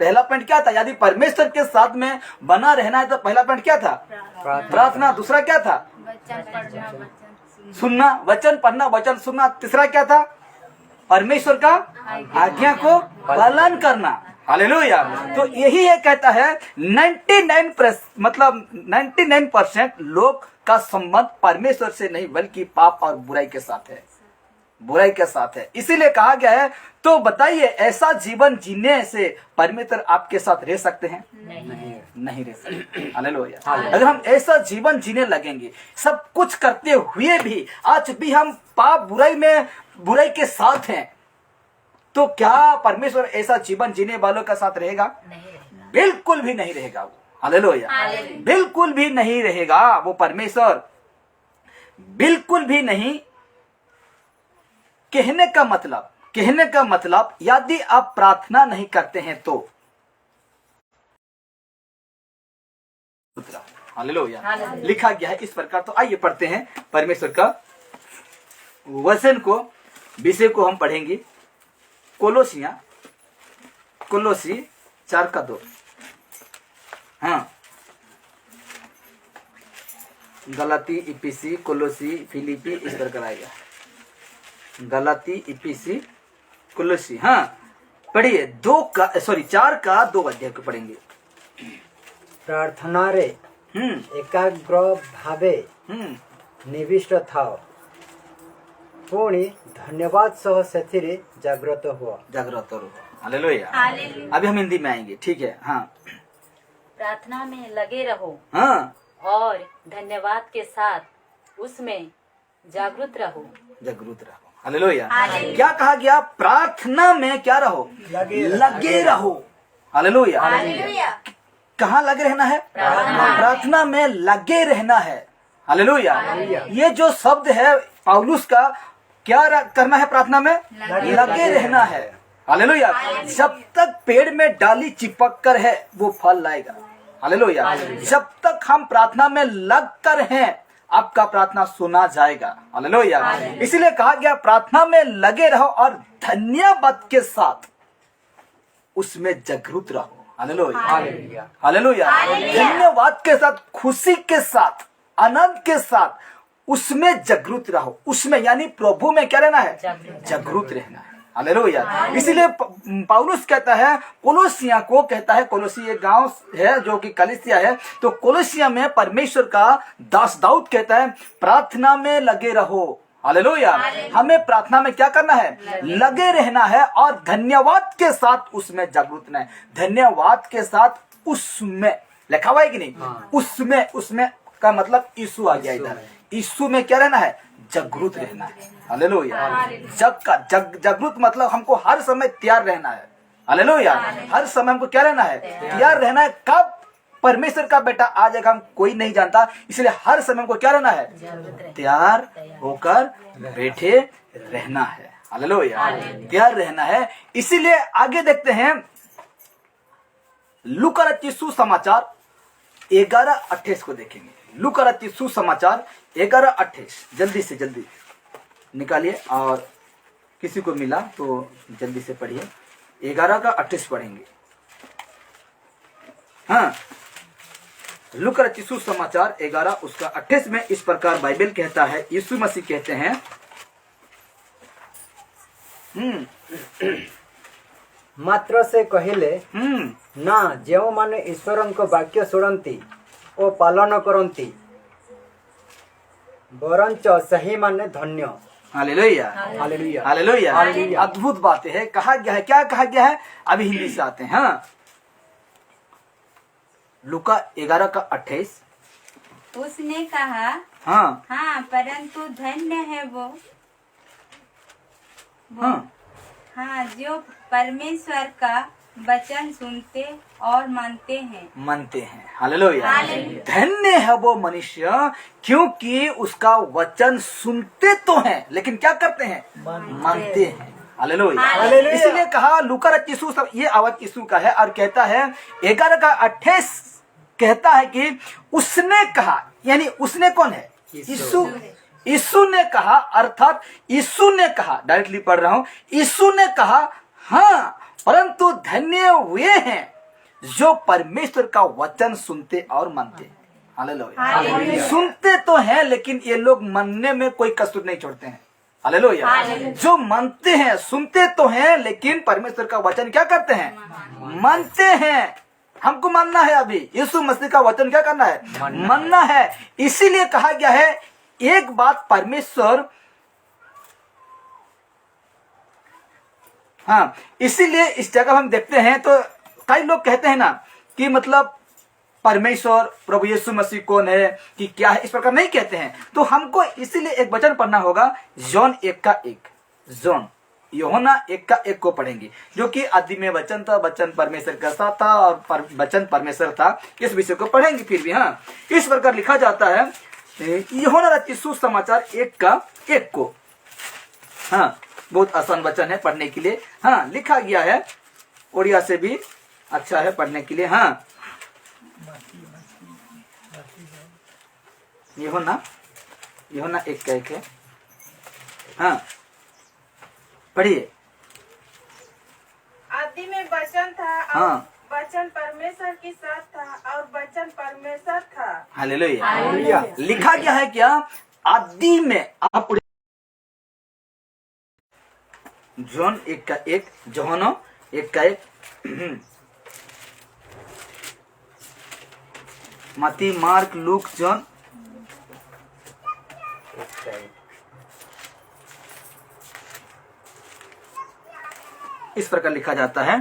पहला पॉइंट क्या था? यदि परमेश्वर के साथ में बना रहना है तो पहला पॉइंट क्या था? प्रार्थना। दूसरा क्या था? सुनना, वचन पढ़ना, वचन सुनना। तीसरा क्या था? परमेश्वर का आज्ञा को पालन करना। हालेलुया। तो यही है, कहता है 99% लोग का संबंध परमेश्वर से नहीं बल्कि पाप और बुराई के साथ है, बुराई के साथ है। इसीलिए कहा गया है, तो बताइए ऐसा जीवन जीने से परमेश्वर आपके साथ रह सकते हैं? नहीं रह सकते। हालेलुया। अगर हम ऐसा जीवन जीने लगेंगे, सब कुछ करते हुए भी आज भी हम पाप बुराई के साथ हैं, तो क्या परमेश्वर ऐसा जीवन जीने वालों का साथ रहेगा? बिल्कुल भी नहीं रहेगा वो। हालेलुया। बिल्कुल भी नहीं रहेगा वो परमेश्वर, बिल्कुल भी नहीं। कहने का मतलब यदि आप प्रार्थना नहीं करते हैं तो हालेलुया। लिखा गया है इस प्रकार। तो आइए पढ़ते हैं परमेश्वर का वचन को, विषय को हम पढ़ेंगे। कोलोसी 4:2। हाँ, गलाती, इफिसी, कोलोसी, फिलिपी, इस प्रकार आएगा। गलाती, इफिसी, कोलोसी। हाँ, पढ़िए 4 का 2 अध्याय को पढ़ेंगे। प्रार्थना रे एकाग्र भावे निविष्ट थाओ, पुणी धन्यवाद सह सेथिरे जागृत रहो। हालेलुया। अभी हम हिंदी में आएंगे, ठीक है। हाँ, प्रार्थना में लगे रहो। हाँ, और धन्यवाद के साथ उसमें जागरूक रहो। हालेलुया। क्या कहा गया? प्रार्थना में क्या रहो? लगे रहो। हालेलुया। कहाँ लगे रहना है? प्रार्थना में लगे रहना है। हालेलुया। ये जो शब्द है पौलुस का, क्या करना है? प्रार्थना में लगे रहना है। हालेलुया। जब तक पेड़ में डाली चिपक कर है वो फल लाएगा। हालेलुया। जब तक हम प्रार्थना में लग कर हैं आपका प्रार्थना सुना जाएगा। हालेलुया। इसीलिए कहा गया प्रार्थना में लगे रहो और धन्यवाद के साथ उसमें जागरूक रहो। हालेलुया। हालेलुया। धन्यवाद के साथ, खुशी के साथ, आनंद के साथ उसमें जागरूक रहो। उसमें यानी प्रभु में क्या रहना है? जागरूक रहना है। हालेलुया। इसीलिए पौलुस कहता है, कोलोसिया को कहता है, कोलोसी एक गांव है जो कि कलीसिया है, तो कोलोसिया में परमेश्वर का दास दाऊद कहता है प्रार्थना में लगे रहो। हालेलुया। हमें प्रार्थना में क्या करना है? लगे रहना है और धन्यवाद के साथ उसमें जागरूक रहना है। धन्यवाद के साथ उसमें लिखा हुआ है कि नहीं? उसमें का मतलब यीशु आ गया इधर। यीशु में क्या रहना है? जागरूक रहना है। हालेलुया। जागरूक मतलब हमको हर समय तैयार रहना है। हालेलुया। हर समय हमको क्या रहना है? तैयार रहना है। कब परमेश्वर का बेटा आ जाएगा हम कोई नहीं जानता, इसलिए हर समय हमको क्या रहना है? तैयार होकर बैठे रहना है। हालेलुया। तैयार रहना है। इसीलिए आगे देखते हैं लूका रचित सुसमाचार 11:28 को देखेंगे। लूका रचित सुसमाचार 11:28, जल्दी से जल्दी निकालिए, और किसी को मिला तो जल्दी से पढ़िए। 11:28 पढ़ेंगे। हाँ, लूका रचित सुसमाचार 11 उसका 28 में इस प्रकार बाइबल कहता है, यीशु मसीह कहते हैं, मात्र से कहले ना जो माने ईश्वरଙ୍କ वाक्य शुणती ଓ पालन करती वरंच सही माने धन्य। Hallelujah, hallelujah. हालेलुया। हालेलुया। अद्भुत बातें है। कहा गया है, क्या कहा गया है, अभी हिंदी से आते हैं। हाँ, लूका 11:28। उसने कहा, हाँ हाँ परंतु धन्य है वो हाँ हाँ जो परमेश्वर का वचन सुनते और मानते हैं। हालेलुया। हालेलुया। धन्य है वो मनुष्य, क्योंकि उसका वचन सुनते तो हैं लेकिन क्या करते हैं, मानते हैं। हालेलुया। हालेलुया। इसलिए कहा लूका रचित सुसमाचार, ये आवाज यीशु का है, और कहता है 11:28 कहता है कि उसने कहा, यानी उसने कौन है, यीशु। यीशु ने कहा, अर्थात यीशु ने कहा, डायरेक्टली पढ़ रहा हूं, यीशु ने कहा, हाँ परंतु धन्य हुए हैं जो परमेश्वर का वचन सुनते और मानते हैं। हालेलुया। हालेलुया। सुनते तो हैं लेकिन ये लोग मानने में कोई कसर नहीं छोड़ते हैं। हालेलुया। हालेलुया। जो मानते हैं, सुनते तो हैं लेकिन परमेश्वर का वचन क्या करते हैं, मानते हैं। हमको मानना है, अभी यीशु मसीह का वचन क्या करना है, मानना है। इसीलिए कहा गया है, एक बात परमेश्वर, हाँ इसीलिए इस जगह हम देखते हैं तो कई लोग कहते हैं ना कि मतलब परमेश्वर प्रभु यीशु मसीह कौन है, कि क्या है, इस प्रकार नहीं कहते हैं। तो हमको इसीलिए एक वचन पढ़ना होगा, जॉन 1:1, जॉन यूहन्ना 1:1 को पढ़ेंगे, जो कि आदि में वचन था, वचन परमेश्वर का साथ था और वचन परमेश्वर था। इस विषय को पढ़ेंगे फिर भी। हाँ, इस प्रकार लिखा जाता है यूहन्ना रचित सुसमाचार 1:1 को। हाँ, बहुत आसान वचन है पढ़ने के लिए। हाँ, लिखा गया है, उड़िया से भी अच्छा है पढ़ने के लिए। हाँ, यूहन्ना 1:1 है। हाँ, पढ़िए। आदि में वचन था और हाँ। वचन परमेश्वर के साथ था और वचन परमेश्वर था। हालेलुया। हालेलुया। लिखा गया है क्या, आदि में, आप जॉन 1:1, यूहन्ना 1:1, मत्ती, मार्क, लूक, जॉन, इस प्रकार लिखा जाता है।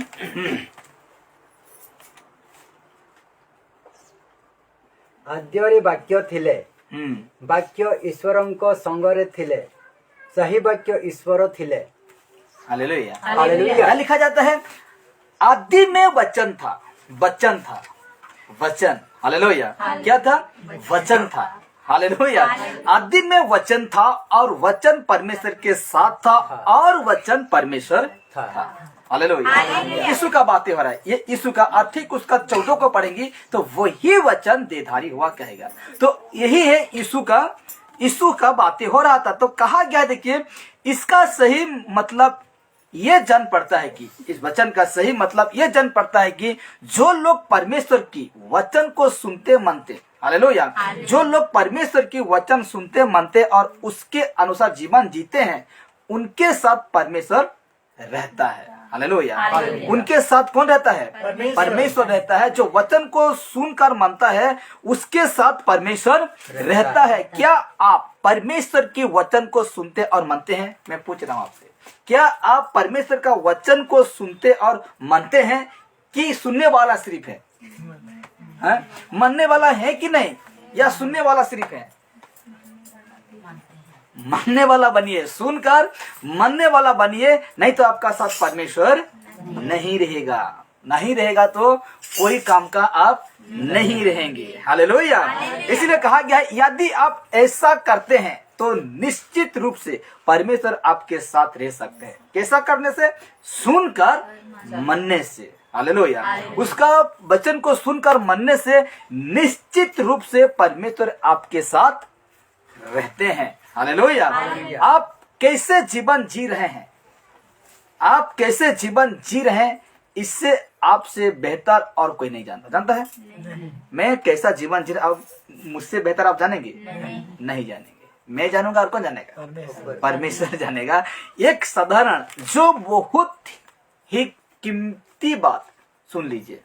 आद्यरे वाक्य थिले, हम्म, वाक्य ईश्वरଙ୍କ संगरे थिले, सही वाक्य ईश्वर थिले। हालेलुया। हालेलुया। क्या लिखा जाता है, आदि में वचन था, वचन था, वचन। हालेलुया। क्या था, वचन था। हालेलुया। आदि में वचन था और वचन परमेश्वर के साथ था और वचन परमेश्वर था। हालेलुया। यीशु का बातें हो रहा है, ये यीशु का, आप ठीक उसका 14 को पढ़ेंगी तो वही वचन देधारी हुआ कहेगा। तो यही है यीशु का बातें हो रहा था। तो कहा गया, देखिए इसका सही मतलब ये जन पड़ता है कि, इस वचन का सही मतलब ये जन पड़ता है कि जो लोग परमेश्वर की वचन को सुनते मानते, हालेलुया, जो लोग परमेश्वर की वचन सुनते मानते और उसके अनुसार जीवन जीते हैं, उनके साथ परमेश्वर रहता है। हालेलुया। उनके साथ कौन रहता है, परमेश्वर रहता है। जो वचन को सुनकर मानता है उसके साथ परमेश्वर रहता है। क्या आप परमेश्वर के वचन को सुनते और मानते हैं? मैं पूछ रहा हूं आपसे, क्या आप परमेश्वर का वचन को सुनते और मानते हैं कि सुनने वाला सिर्फ है? मानने वाला है कि नहीं, या सुनने वाला सिर्फ है? मानने वाला बनिए, सुनकर मानने वाला बनिए, नहीं तो आपका साथ परमेश्वर नहीं रहेगा। नहीं रहेगा तो कोई काम का आप नहीं रहेंगे। हालेलुया। इसलिए कहा गया है, यदि आप ऐसा करते हैं तो निश्चित रूप से परमेश्वर आपके साथ रह सकते हैं। कैसा करने से? सुनकर मानने से। हालेलुया। उसका वचन को सुनकर मानने से निश्चित रूप से परमेश्वर आपके साथ रहते हैं। हालेलुया। आप कैसे जीवन जी रहे हैं, आप कैसे जीवन जी रहे हैं, इससे आपसे बेहतर और कोई नहीं जानता। जानता है मैं कैसा जीवन जी रहा, आप मुझसे बेहतर आप जानेंगे? नहीं जानेंगे। मैं जानूंगा और कौन जानेगा? परमेश्वर जानेगा। एक साधारण जो बहुत ही कीमती बात सुन लीजिए,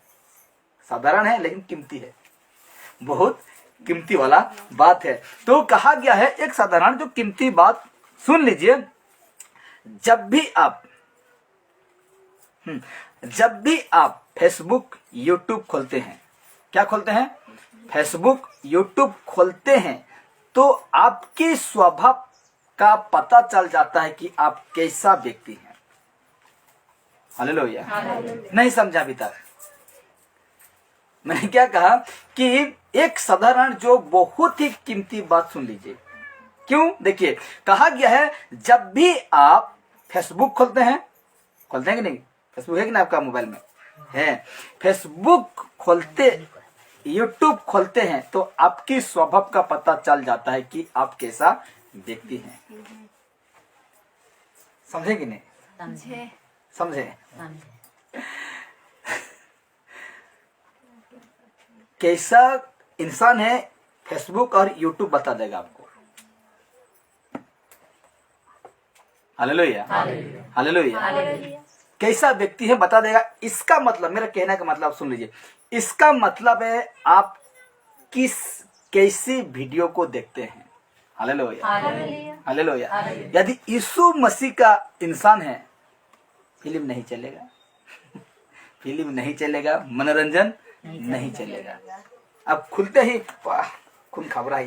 साधारण है लेकिन कीमती है, बहुत कीमती वाला बात है। तो कहा गया है एक साधारण जो कीमती बात सुन लीजिए। जब भी आप फेसबुक यूट्यूब खोलते हैं, क्या खोलते हैं? फेसबुक यूट्यूब खोलते हैं, तो आपके स्वभाव का पता चल जाता है कि आप कैसा व्यक्ति हैं। हालेलुया। नहीं समझा अभी तक मैंने क्या कहा कि एक साधारण जो बहुत ही कीमती बात सुन लीजिए। क्यों? देखिए, कहा गया है जब भी आप फेसबुक खोलते हैं कि नहीं? फेसबुक है कि ना आपका मोबाइल में? है। फेसबुक खोलते, यूट्यूब खोलते हैं, तो आपकी स्वभाव का पता चल जाता है कि आप कैसा व्यक्ति हैं। समझे कि नहीं? समझे? कैसा इंसान है फेसबुक और यूट्यूब बता देगा आपको। हालेलुया। हालेलुया। कैसा व्यक्ति है बता देगा। इसका मतलब, मेरा कहने का मतलब सुन लीजिए, इसका मतलब है आप कैसी वीडियो को देखते हैं। हालेलुया। हालेलुया। यदि यीशु मसीह का इंसान है, फिल्म नहीं चलेगा, फिल्म नहीं चलेगा, मनोरंजन नहीं चलेगा। अब खुलते ही खून खबरा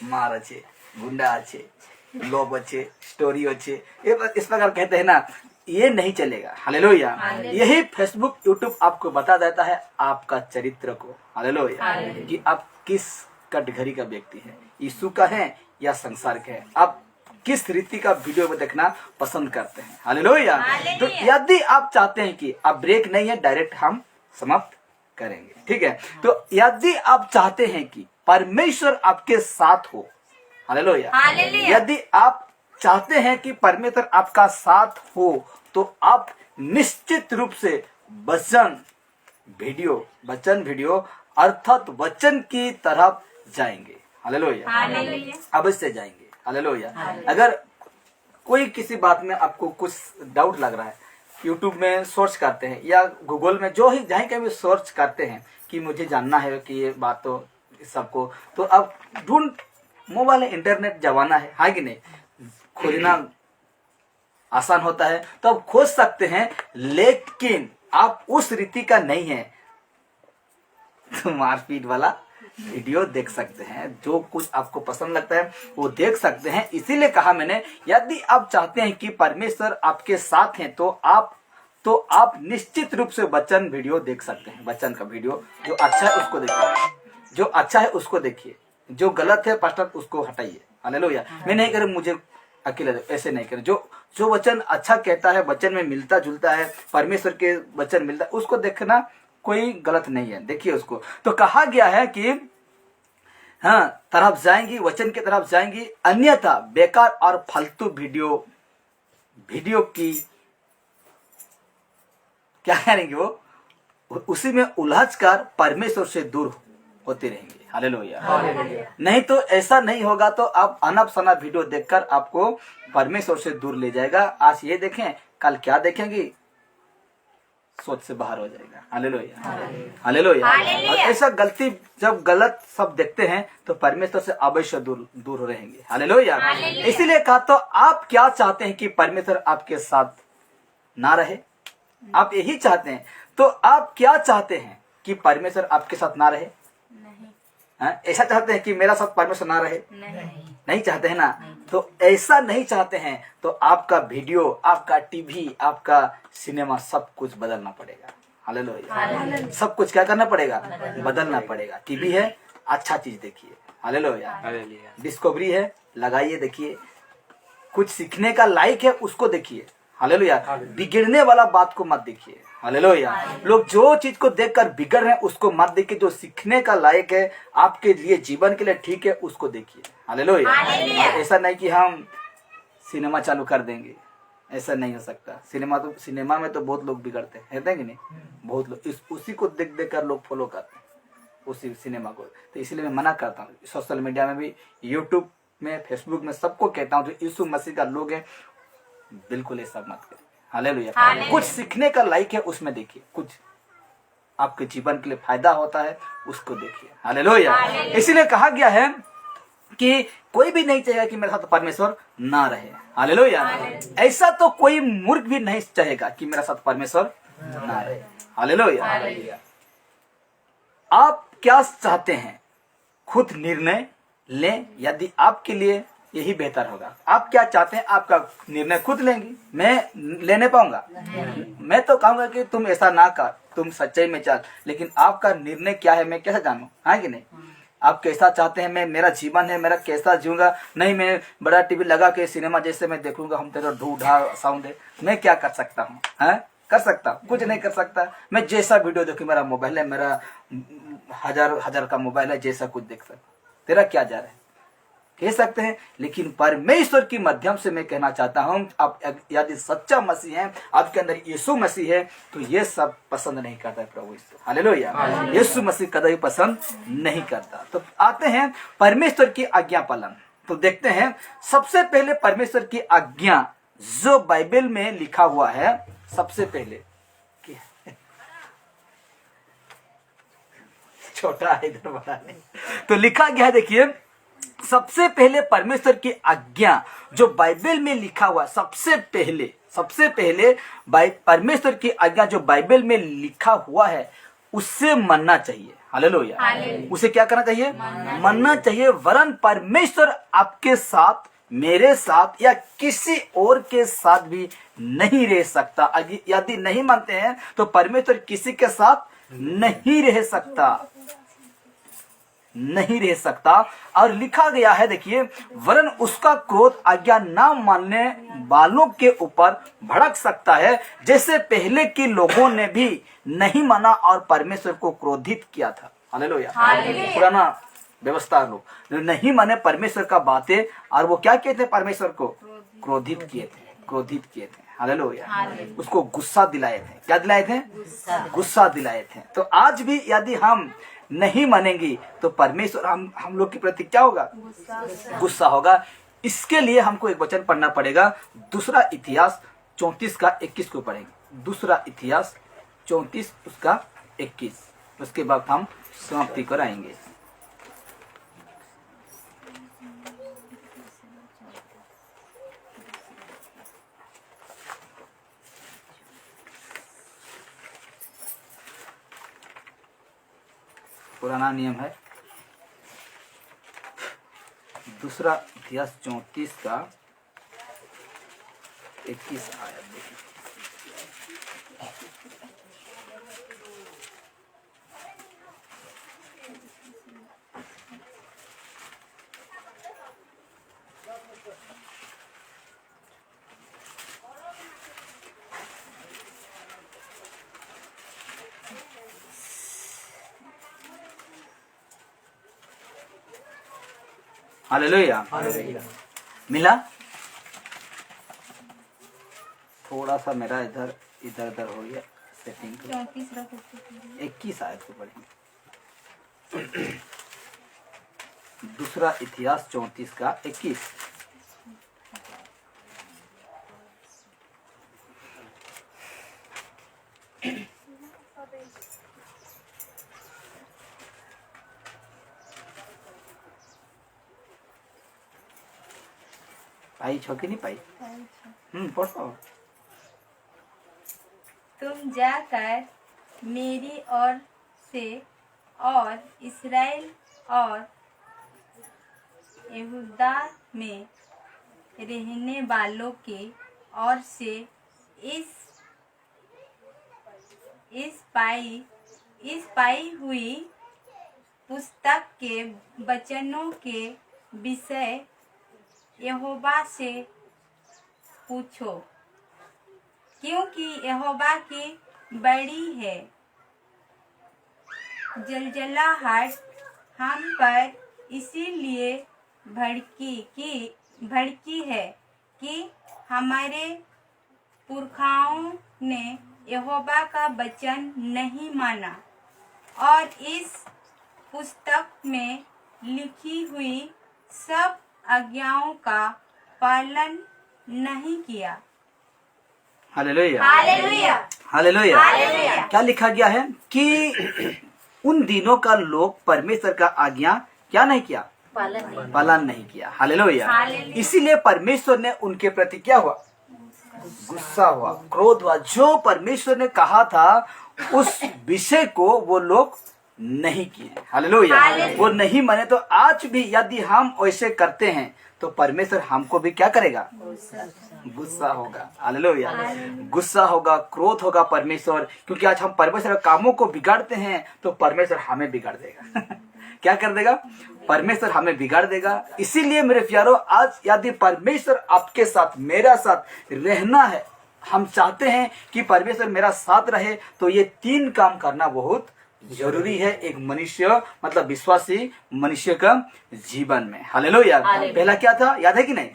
मार अच्छे, गुंडा अच्छे, लोभ अच्छे, स्टोरी अच्छे, इस प्रकार कहते हैं ना, ये नहीं चलेगा। हालेलुया। यही फेसबुक यूट्यूब आपको बता देता है आपका चरित्र को। हालेलुया। कि आप किस कटघरी का व्यक्ति है, यीशु का है या संसार का है, आप किस रीति का वीडियो में देखना पसंद करते हैं। हालेलुया। तो यदि आप चाहते हैं कि अब ब्रेक नहीं है, डायरेक्ट हम समाप्त करेंगे, ठीक है? तो यदि आप चाहते हैं कि परमेश्वर आपके साथ हो, हालेलुया, यदि आप चाहते हैं कि परमेश्वर आपका साथ हो, तो आप निश्चित रूप से वचन वीडियो अर्थात वचन की तरफ जाएंगे। हालेलुया। अवश्य जाएंगे। हालेलुया। अगर कोई किसी बात में आपको कुछ डाउट लग रहा है, यूट्यूब में सर्च करते हैं या गूगल में जहाँ कहीं भी सर्च करते हैं कि मुझे जानना है कि ये बात तो सबको, तो अब मोबाइल इंटरनेट जमाना है कि नहीं, खोजना आसान होता है, तो आप खोज सकते हैं। लेकिन आप उस रीति का नहीं है तो मारपीट वाला वीडियो देख सकते हैं। जो कुछ आपको पसंद लगता है वो देख सकते हैं। इसीलिए कहा मैंने, यदि आप चाहते हैं कि परमेश्वर आपके साथ हैं, तो आप निश्चित रूप से वचन वीडियो देख सकते हैं। वचन का वीडियो जो अच्छा है उसको देखिए, जो अच्छा है उसको देखिए, जो गलत है पास्टर उसको हटाइए। हालेलुया। मैं नहीं करूँ मुझे अकेले, ऐसे नहीं करें। जो वचन अच्छा कहता है, वचन में मिलता जुलता है, परमेश्वर के वचन मिलता है, उसको देखना कोई गलत नहीं है, देखिए उसको। तो कहा गया है कि हाँ, तरफ जाएंगी, वचन की तरफ जाएंगी, अन्यथा बेकार और फालतू वीडियो की क्या करेंगे, वो उसी में उलझ कर परमेश्वर से दूर होते रहेंगे। हालेलुया। नहीं तो ऐसा नहीं होगा, तो आप अनब सनब वीडियो देखकर आपको परमेश्वर से दूर ले जाएगा। आज ये देखें, कल क्या देखेंगे, सोच से बाहर हो जाएगा। हालेलुया। हालेलुया। और ऐसा जब गलत सब देखते हैं तो परमेश्वर से अवश्य दूर रहेंगे। हालेलुया। इसीलिए कहा, तो आप क्या चाहते हैं कि परमेश्वर आपके साथ ना रहे? आप यही चाहते हैं। तो आप क्या चाहते हैं कि परमेश्वर आपके साथ ना रहे? ऐसा चाहते हैं कि मेरा साथ परमेश्वर ना रहे? नहीं चाहते हैं ना? तो ऐसा नहीं चाहते हैं तो आपका वीडियो, आपका टीवी, आपका सिनेमा, सब कुछ बदलना पड़ेगा। हालेलुया। सब कुछ क्या करना पड़ेगा? बदलना पड़ेगा। टीवी है, अच्छा चीज देखिए। हालेलुया। डिस्कवरी है, लगाइए, देखिए। कुछ सीखने का लायक है, उसको देखिए। हालेलुया। बिगड़ने वाला बात को मत देखिए। हालेलुया। लोग जो चीज को देखकर बिगड़ रहे हैं उसको मत देखिए, जो सीखने का लायक है, आपके लिए जीवन के लिए ठीक है, उसको देखिए। हालेलुया। और ऐसा नहीं कि हम सिनेमा चालू कर देंगे, ऐसा नहीं हो सकता। सिनेमा में तो बहुत लोग बिगड़ते हैं, है कि नहीं? बहुत लोग उसी को देख देख कर लोग फॉलो करते हैं, उसी सिनेमा को। तो इसलिए मैं मना करता हूँ, सोशल मीडिया में भी, यूट्यूब में, फेसबुक में, सबको कहता हूँ जो यीशु मसीह का लोग हैं, बिल्कुल ऐसा मत करें। हालेलुया। कुछ सीखने का लायक है उसमें देखिए, कुछ आपके जीवन के लिए फायदा होता है उसको देखिए। हालेलुया। इसीलिए कहा गया है कि कोई भी नहीं चाहेगा कि मेरे साथ परमेश्वर ना रहे। हालेलुया। ऐसा तो कोई मूर्ख भी नहीं चाहेगा कि मेरा साथ परमेश्वर ना रहे। हालेलुया। आप क्या चाहते हैं, खुद निर्णय लें। यदि आपके लिए यही बेहतर होगा, आप क्या चाहते हैं आपका निर्णय खुद लेंगे, मैं ले नहीं पाऊंगा। मैं तो कहूंगा कि तुम ऐसा ना कर, तुम सच्चाई में चल, लेकिन आपका निर्णय क्या है मैं कैसे जानूं? है कि नहीं? आप कैसा चाहते हैं, मैं, मेरा जीवन है, मेरा कैसा जीऊंगा। नहीं मैं बड़ा टीवी लगा के सिनेमा जैसे मैं देखूंगा, हम तेरा ढूढ़ा साउंड है, मैं क्या कर सकता हूँ? कर सकता हूँ? कुछ नहीं कर सकता। मैं जैसा वीडियो देखूं, मेरा मोबाइल है, मेरा हजार का मोबाइल है, जैसा कुछ देख सकता। तेरा क्या जा रहा है, कह सकते हैं। लेकिन परमेश्वर के माध्यम से मैं कहना चाहता हूं, आप यदि सच्चा मसीह हैं, आपके अंदर यीशु मसीह है, तो ये सब पसंद नहीं करता है प्रभु यीशु। हालेलुया। यीशु मसीह कभी पसंद नहीं करता। तो आते हैं परमेश्वर की आज्ञा पालन। तो देखते हैं सबसे पहले परमेश्वर की आज्ञा जो बाइबल में लिखा हुआ है, सबसे पहले छोटा है, इधर बड़ा नहीं। तो लिखा गया है, देखिए, सबसे पहले परमेश्वर की आज्ञा जो बाइबल में लिखा हुआ, सबसे पहले परमेश्वर की आज्ञा जो बाइबल में लिखा हुआ है, उससे मानना चाहिए। हालेलुया। उसे क्या करना चाहिए? मानना चाहिए। वरन परमेश्वर आपके साथ, मेरे साथ या किसी और के साथ भी नहीं रह सकता। यदि नहीं मानते हैं तो परमेश्वर किसी के साथ नहीं रह सकता। और लिखा गया है, देखिए, वरन उसका क्रोध आज्ञा ना मानने वालों के ऊपर भड़क सकता है, जैसे पहले के लोगों ने भी नहीं माना और परमेश्वर को क्रोधित किया था। हालेलुया। पुराना व्यवस्था लोग नहीं माने परमेश्वर का बातें, और वो क्या कहते हैं, परमेश्वर को क्रोधित किए थे। हालेलुया। उसको गुस्सा दिलाए थे। क्या दिलाए थे? गुस्सा दिलाए थे। तो आज भी यदि हम नहीं मानेंगे तो परमेश्वर हम लोग के प्रति क्या होगा? गुस्सा होगा। इसके लिए हमको एक वचन पढ़ना पड़ेगा, दूसरा इतिहास 34 का 21 को पढ़ेंगे। दूसरा इतिहास 34 उसका 21, उसके बाद हम समाप्ति कराएंगे। पुराना नियम है, दूसरा इतिहास 34 का 21 आयत देखिए। हालेलुया। मिला? थोड़ा सा मेरा इधर हो गया सेटिंग। 21 आयत को पढ़ेंगे। दूसरा इतिहास 34 का 21। पाई छो कि नहीं पाई? पढ़ो। तुम जाकर मेरी ओर से और इस्राएल और यहूदा में रहने वालों के ओर से इस पाई हुई पुस्तक के वचनों के विषय यहोवा से पूछो, क्योंकि यहोवा की बड़ी है। जलजलाहट हम पर इसीलिए भड़की है कि हमारे पुरखाओं ने यहोवा का वचन नहीं माना और इस पुस्तक में लिखी हुई सब आज्ञाओं का पालन नहीं किया। Hallelujah, hallelujah, hallelujah. हालेलुया। क्या लिखा गया है कि उन दिनों का लोग परमेश्वर का आज्ञा क्या नहीं किया, पालन नहीं किया। हालेलुया। हालेलुया। इसीलिए परमेश्वर ने उनके प्रति क्या हुआ, गुस्सा हुआ, क्रोध हुआ। जो परमेश्वर ने कहा था उस विषय को वो लोग नहीं किए। हालेलुया। हालेलुया। वो नहीं माने। तो आज भी यदि हम वैसे करते हैं तो परमेश्वर हमको भी क्या करेगा, गुस्सा होगा। हालेलुया। गुस्सा होगा, क्रोध होगा परमेश्वर, क्योंकि आज हम परमेश्वर के कामों को बिगाड़ते हैं तो परमेश्वर हमें बिगाड़ देगा। क्या कर देगा, परमेश्वर हमें बिगाड़ देगा। इसीलिए मेरे प्यारो, आज यदि परमेश्वर आपके साथ, मेरा साथ रहना है, हम चाहते हैं कि परमेश्वर मेरा साथ रहे, तो ये 3 काम करना बहुत जरूरी है एक मनुष्य, मतलब विश्वासी मनुष्य का जीवन में। हालेलुया। पहला क्या था, याद है कि नहीं,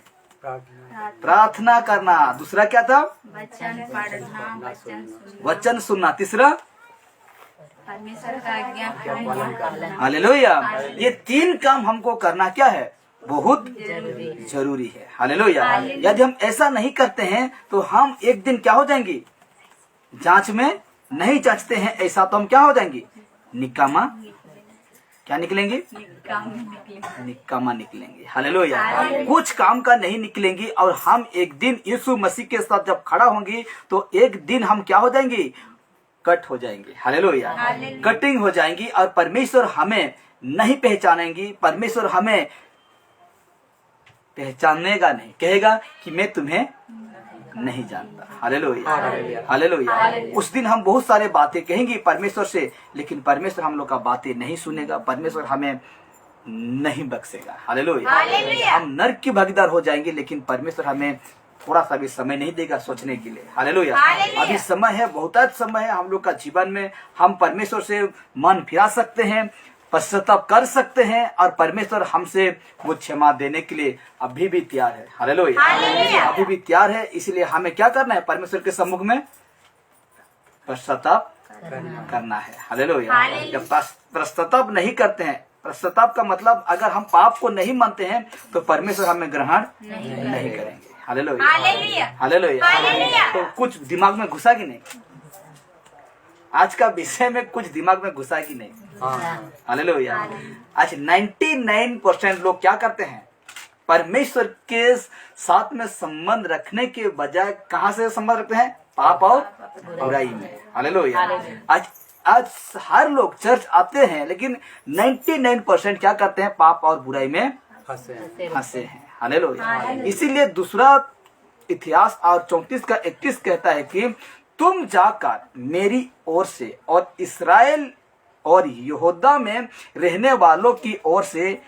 प्रार्थना करना। दूसरा क्या था, वचन पढ़ना, वचन सुनना। तीसरा, परमेश्वर का आज्ञा पालन करना। हालेलुया। ये 3 काम हमको करना क्या है, बहुत जरूरी है। हालेलुया। यदि हम ऐसा नहीं करते हैं तो हम एक दिन क्या हो जाएंगे, जांच में नहीं जांचते हैं ऐसा, तो हम क्या हो जाएंगे, निकामा। क्या निकलेंगे, निकामा निकलेंगे। हालेलुया। कुछ काम का नहीं निकलेंगे। और हम एक दिन यीशु मसीह के साथ जब खड़ा होंगे तो एक दिन हम क्या हो जाएंगे, कट हो जाएंगे। हालेलुया। कटिंग हो जाएंगी और परमेश्वर हमें नहीं पहचानेंगी। परमेश्वर हमें पहचानेगा नहीं, कहेगा कि मैं तुम्हें नहीं जानता। Hallelujah, hallelujah. उस दिन हम बहुत सारे बातें कहेंगे परमेश्वर से, लेकिन परमेश्वर हम लोग का बातें नहीं सुनेगा। परमेश्वर हमें नहीं बख्शेगा। हालेलुया। हम नरक की भागीदार हो जाएंगे, लेकिन परमेश्वर हमें थोड़ा सा भी समय नहीं देगा सोचने के लिए। हालेलुया। अभी समय है, बहुत समय है हम लोग का जीवन में। हम परमेश्वर से मन फिरा सकते हैं, पश्चाताप कर सकते हैं, और परमेश्वर हमसे वो क्षमा देने के लिए अभी भी तैयार है। हालेलुया। अभी भी तैयार है। इसलिए हमें क्या करना है, परमेश्वर के सम्मुख में पश्चाताप करना है। हालेलुया। जब पश्चाताप नहीं करते हैं, पश्चाताप का मतलब अगर हम पाप को नहीं मानते हैं तो परमेश्वर हमें ग्रहण नहीं करेंगे। Hallelujah, hallelujah. तो कुछ दिमाग में घुसा कि नहीं, आज का विषय में कुछ दिमाग में घुसा कि नहीं। हालेलुया। आज 99% लोग क्या करते हैं, परमेश्वर के साथ में संबंध रखने के बजाय कहां से संबंध रखते हैं, पाप और बुराई में। हालेलुया। आज हर लोग चर्च आते हैं, लेकिन 99% क्या करते हैं, पाप और बुराई में फंसे हैं। हालेलुया। इसीलिए दूसरा इतिहास और 34 का 31 कहता है कि तुम जाकर मेरी ओर से और इस्राएल और यहूदा में रहने वालों की ओर से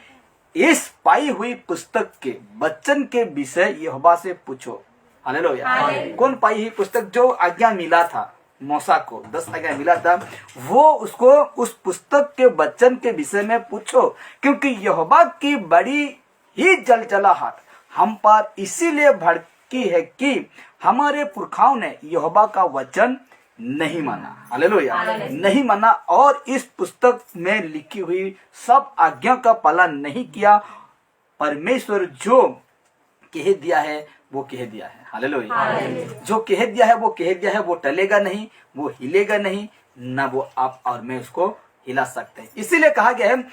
इस पाई हुई पुस्तक के वचन के विषय यहोवा से पूछो। हालेलुया। कौन पाई हुई पुस्तक, जो आज्ञा मिला था मूसा को, 10 आज्ञा मिला था, वो उसको उस पुस्तक के वचन के विषय में पूछो, क्योंकि यहोवा की बड़ी ही जलजलाहट हम पर इसीलिए भड़की है कि हमारे पुरखाओं ने यहोवा का वचन नहीं माना। हालेलुया। नहीं माना और इस पुस्तक में लिखी हुई सब आज्ञा का पालन नहीं किया। परमेश्वर जो कह दिया है वो कह दिया है। हालेलुया। जो कह दिया है वो कह दिया है, वो टलेगा नहीं, वो हिलेगा नहीं, ना वो आप और मैं उसको हिला सकते हैं। इसीलिए कहा गया है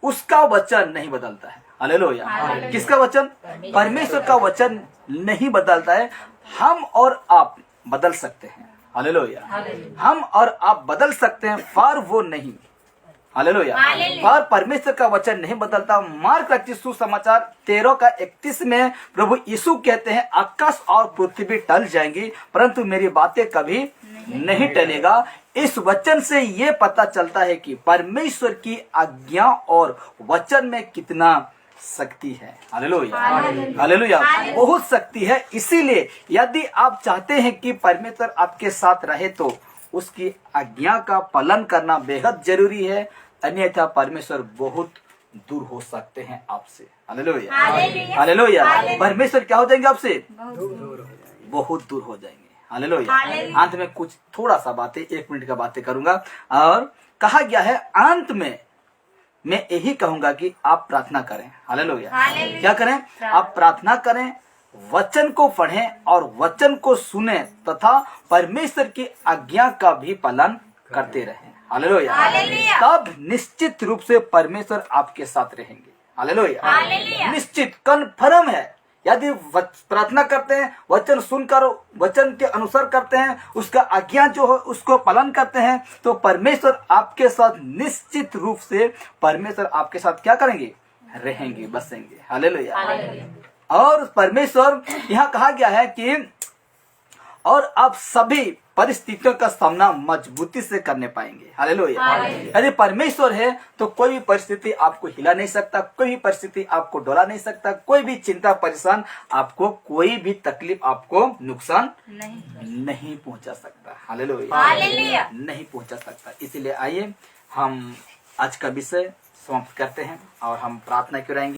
उसका वचन नहीं बदलता है। हालेलुया। किसका वचन, परमेश्वर का वचन नहीं बदलता है। हम और आप बदल सकते हैं। हालेलुया। हम और आप बदल सकते हैं, पर वो नहीं। हालेलुया। पर परमेश्वर का वचन नहीं बदलता। मार्क रचित सुसमाचार 13 का 31 में प्रभु यीशु कहते हैं, आकाश और पृथ्वी टल जाएंगी परंतु मेरी बातें कभी नहीं टलेगा। इस वचन से ये पता चलता है कि परमेश्वर की आज्ञा और वचन में कितना शक्ति है। Hallelujah, hallelujah. बहुत शक्ति है। इसीलिए यदि आप चाहते हैं कि परमेश्वर आपके साथ रहे तो उसकी आज्ञा का पालन करना बेहद जरूरी है, अन्यथा परमेश्वर बहुत दूर हो सकते हैं आपसे। Hallelujah, hallelujah. परमेश्वर क्या हो जाएंगे आपसे? बहुत दूर हो जाएंगे। हालेलुया। अंत में कुछ थोड़ा सा बातें, 1 मिनट का बातें करूंगा। और कहा गया है अंत में मैं यही कहूंगा कि आप प्रार्थना करें। हालेलुया। क्या करें? आप प्रार्थना करें, वचन को पढ़ें और वचन को सुने तथा परमेश्वर की आज्ञा का भी पालन करते रहें। हालेलुया। तब निश्चित रूप से परमेश्वर आपके साथ रहेंगे। हालेलुया। निश्चित, कन्फर्म है। यदि प्रार्थना करते हैं, वचन सुनकर वचन के अनुसार करते हैं, उसका आज्ञा जो है उसको पालन करते हैं, तो परमेश्वर आपके साथ निश्चित रूप से परमेश्वर आपके साथ क्या करेंगे? रहेंगे, बसेंगे। हालेलुया। और परमेश्वर यहाँ कहा गया है कि और आप सभी परिस्थितियों का सामना मजबूती से करने पाएंगे। हालेलुया। यदि परमेश्वर है तो कोई भी परिस्थिति आपको हिला नहीं सकता, कोई भी परिस्थिति आपको डोला नहीं सकता, कोई भी चिंता परेशान आपको, कोई भी तकलीफ आपको नुकसान नहीं पहुंचा सकता। हालेलुया। नहीं पहुंचा सकता। इसीलिए आइए हम आज का विषय समाप्त करते हैं और हम प्रार्थना कराएंगे।